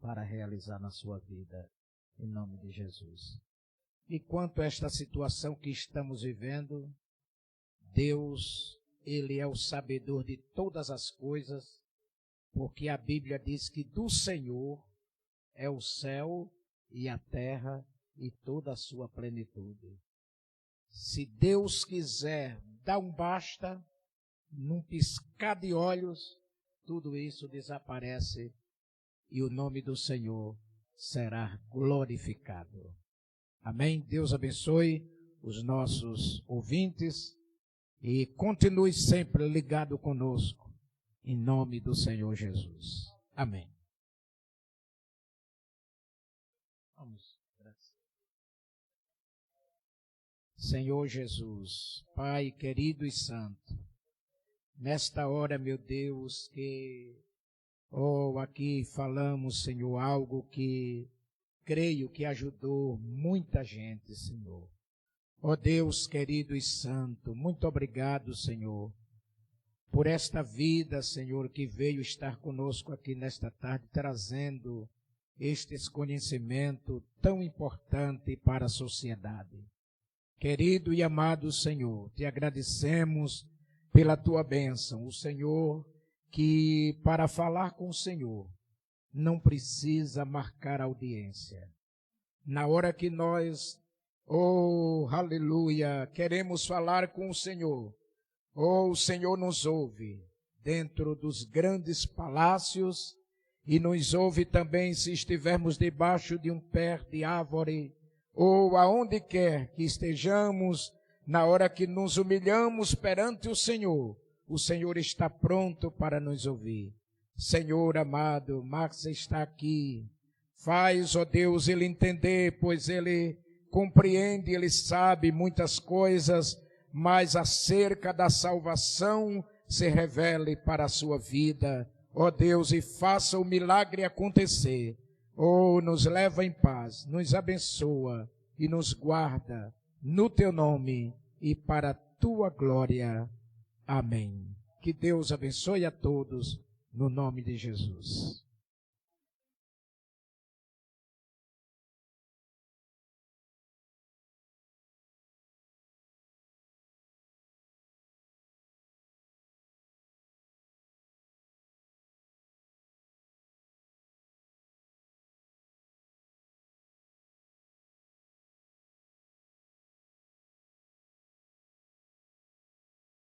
para realizar na sua vida. em nome de Jesus. E quanto a esta situação que estamos vivendo, Deus, Ele é o sabedor de todas as coisas, porque a Bíblia diz que do Senhor é o céu e a terra e toda a sua plenitude. Se Deus quiser dar um basta, num piscar de olhos, tudo isso desaparece e o nome do Senhor será glorificado. Amém? Deus abençoe os nossos ouvintes e continue sempre ligado conosco, em nome do Senhor Jesus. Amém. Vamos. Senhor Jesus, Pai querido e santo, nesta hora, meu Deus, que, aqui falamos, Senhor, algo que creio que ajudou muita gente, Senhor. Deus querido e santo, muito obrigado, Senhor, por esta vida, Senhor, que veio estar conosco aqui nesta tarde, trazendo este conhecimento tão importante para a sociedade. Querido e amado Senhor, te agradecemos pela tua bênção. O Senhor que para falar com o Senhor não precisa marcar audiência. Na hora que nós, aleluia, queremos falar com o Senhor, o Senhor nos ouve dentro dos grandes palácios e nos ouve também se estivermos debaixo de um pé de árvore ou aonde quer que estejamos, na hora que nos humilhamos perante o Senhor está pronto para nos ouvir. Senhor amado, Max está aqui. Faz, Deus, ele entender, pois ele compreende, ele sabe muitas coisas, mas acerca da salvação se revele para a sua vida. Deus, e faça o milagre acontecer. Nos leva em paz, nos abençoa e nos guarda no teu nome e para a tua glória. Amém. Que Deus abençoe a todos no nome de Jesus.